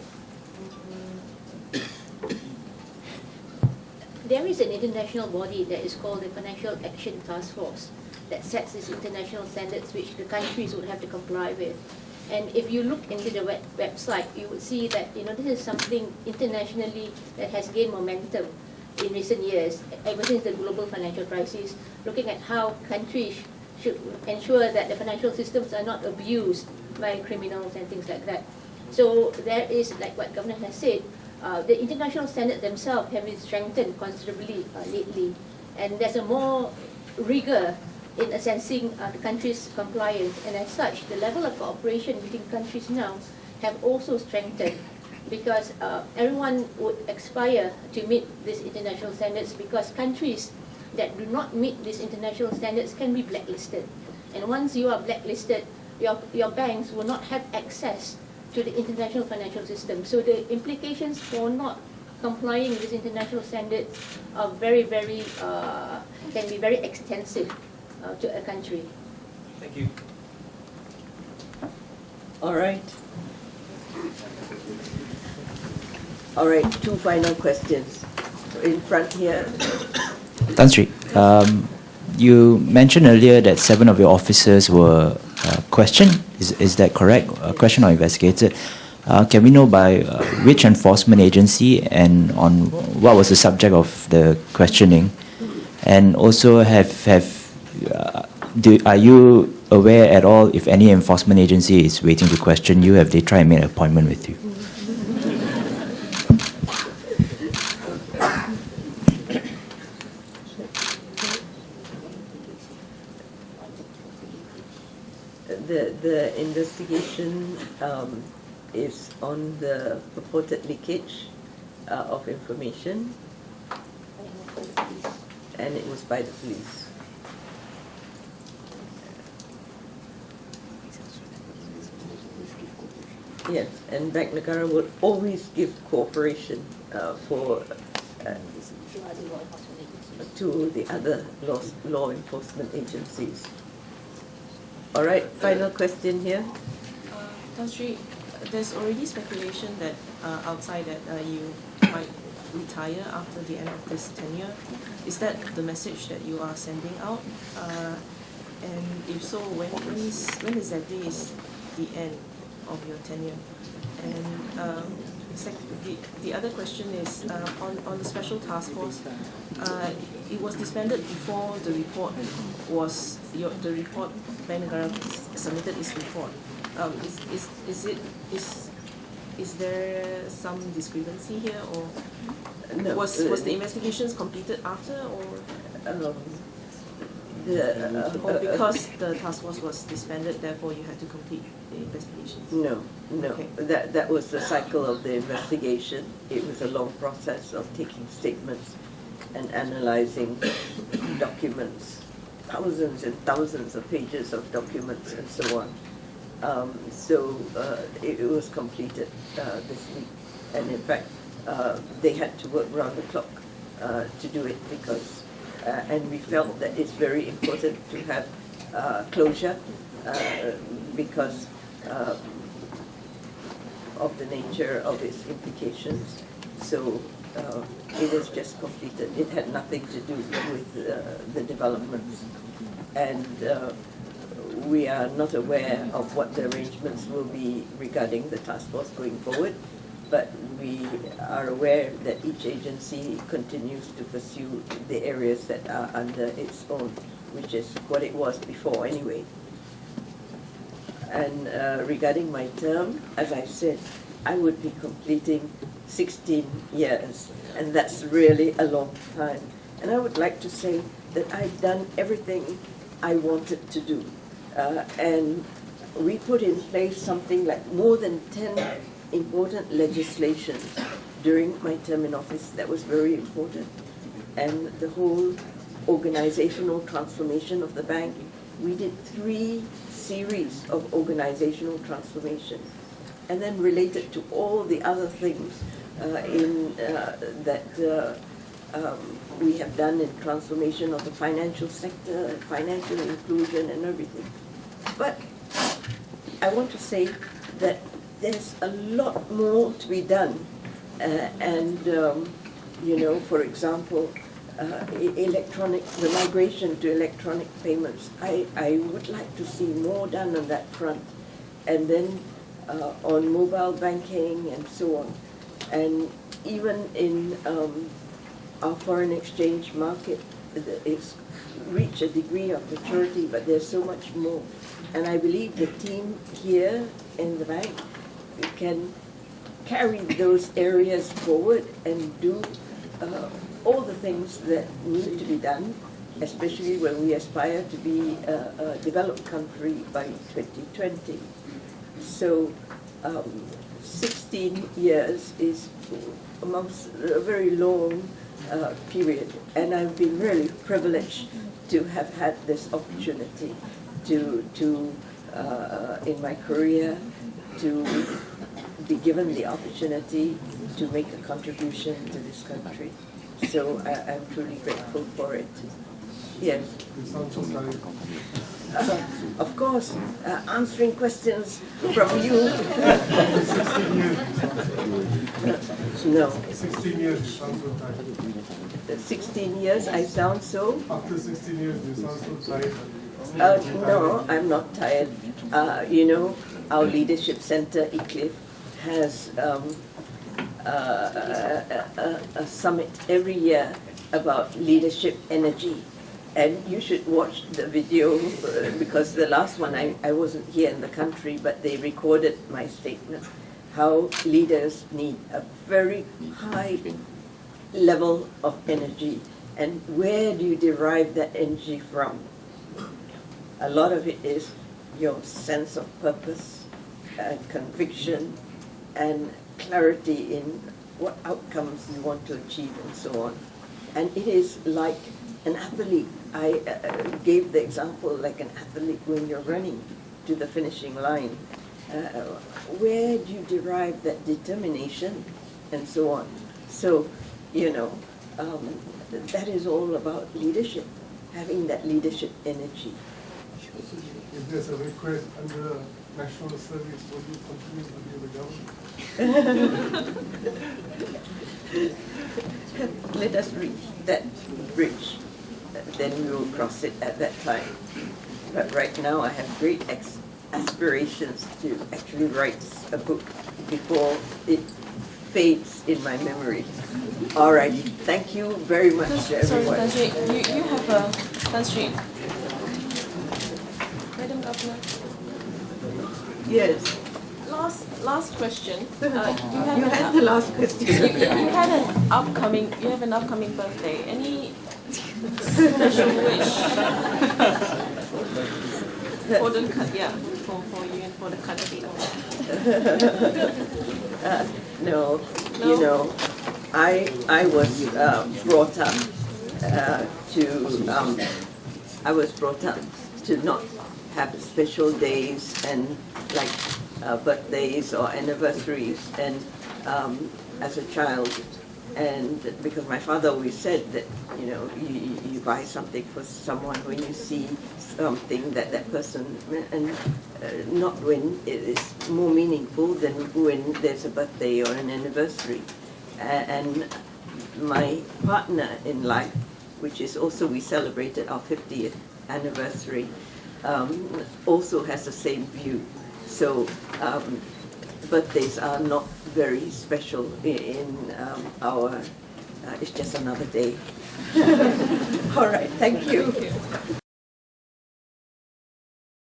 V: There is an international body that is called the Financial Action Task Force that sets these international standards which the countries would have to comply with. And if you look into the website, you would see that this is something internationally that has gained momentum in recent years, ever since the global financial crisis, looking at how countries should ensure that the financial systems are not abused by criminals and things like that. So there is, like what Governor has said, the international standards themselves have been strengthened considerably lately, and there's a more rigor in assessing the country's compliance, and as such, the level of cooperation between countries now have also strengthened, because everyone would aspire to meet these international standards, because countries that do not meet these international standards can be blacklisted. And once you are blacklisted, your banks will not have access to the international financial system. So the implications for not complying with international standards are very, very, can be very extensive to a country.
F: Thank you.
A: All right. All right, two final questions. In front here.
U: Tan Sri, you mentioned earlier that 7 of your officers were questioned. Is that correct? Questioned or investigated? Can we know by which enforcement agency and on what was the subject of the questioning? And also, are you aware at all if any enforcement agency is waiting to question you? Have they tried and made an appointment with you?
A: The investigation is on the purported leakage of information, and it was by the police. Yes, and Bank Negara would always give cooperation to the other law enforcement agencies. All right, final question here.
P: Tan Sri, there's already speculation that outside that you might retire after the end of this tenure. Is that the message that you are sending out? And if so, when exactly is the end of your tenure? And the other question is on the special task force. It was disbanded before the report was the report. Bank Negara submitted its report. Is there some discrepancy here, or
A: No,
P: was the investigations completed after, or because the task force was disbanded, therefore you had to complete the investigations?
A: No.
P: Okay.
A: That was the cycle of the investigation. It was a long process of taking statements and analyzing documents, thousands and thousands of pages of documents and so on. It was completed this week, and in fact they had to work round the clock to do it because and we felt that it's very important to have closure because of the nature of its implications. So it was just completed. It had nothing to do with the developments, and we are not aware of what the arrangements will be regarding the task force going forward, but we are aware that each agency continues to pursue the areas that are under its own, which is what it was before anyway. And regarding my term, as I said, I would be completing 16 years, and that's really a long time. And I would like to say that I've done everything I wanted to do. And we put in place something like more than 10 important legislations during my term in office that was very important. And the whole organizational transformation of the bank, we did 3 series of organizational transformation, and then related to all the other things we have done in transformation of the financial sector, financial inclusion and everything. But I want to say that there's a lot more to be done. For example, the migration to electronic payments. I would like to see more done on that front. And then on mobile banking and so on. And even in our foreign exchange market, it's reached a degree of maturity, but there's so much more. And I believe the team here in the bank can carry those areas forward and do all the things that need to be done, especially when we aspire to be a developed country by 2020. So 16 years is amongst a very long period, and I've been really privileged to have had this opportunity to in my career, to be given the opportunity to make a contribution to this country. So I'm truly grateful for it. Yes. Of course, answering questions from you. No.
Q: 16 years, you sound so tired.
A: 16 years, I sound so?
Q: After 16 years, you sound so tired.
A: No, I'm not tired. Our leadership center, ICLIF, has a summit every year about leadership energy. And you should watch the video because the last one, I wasn't here in the country, but they recorded my statement, how leaders need a very high level of energy. And where do you derive that energy from? A lot of it is your sense of purpose, conviction, and clarity in what outcomes you want to achieve and so on. And it is like an athlete. I gave the example like an athlete when you're running to the finishing line. Where do you derive that determination and so on? So, that is all about leadership, having that leadership energy.
Q: If there's a request under national service, will you continue to be the government?
A: Let us reach that bridge, then we will cross it at that time. But right now I have great aspirations to actually write a book before it fades in my memory. Alrighty, thank you very much, everyone.
P: Sorry, Tan Sri, you have a Tan Sri. Madam Governor.
A: Yes.
P: Last question.
A: You had the last question.
P: You have an upcoming birthday. Any special wish for the for you and for the country?
A: No, you know, I was brought up to not have special days and like birthdays or anniversaries, and as a child, and because my father always said that, you know, you buy something for someone when you see something that person, and not when it is more meaningful than when there's a birthday or an anniversary. And my partner in life, which is also, we celebrated our 50th anniversary, also has the same view. So birthdays are not very special in our, it's just another day. All right, thank you.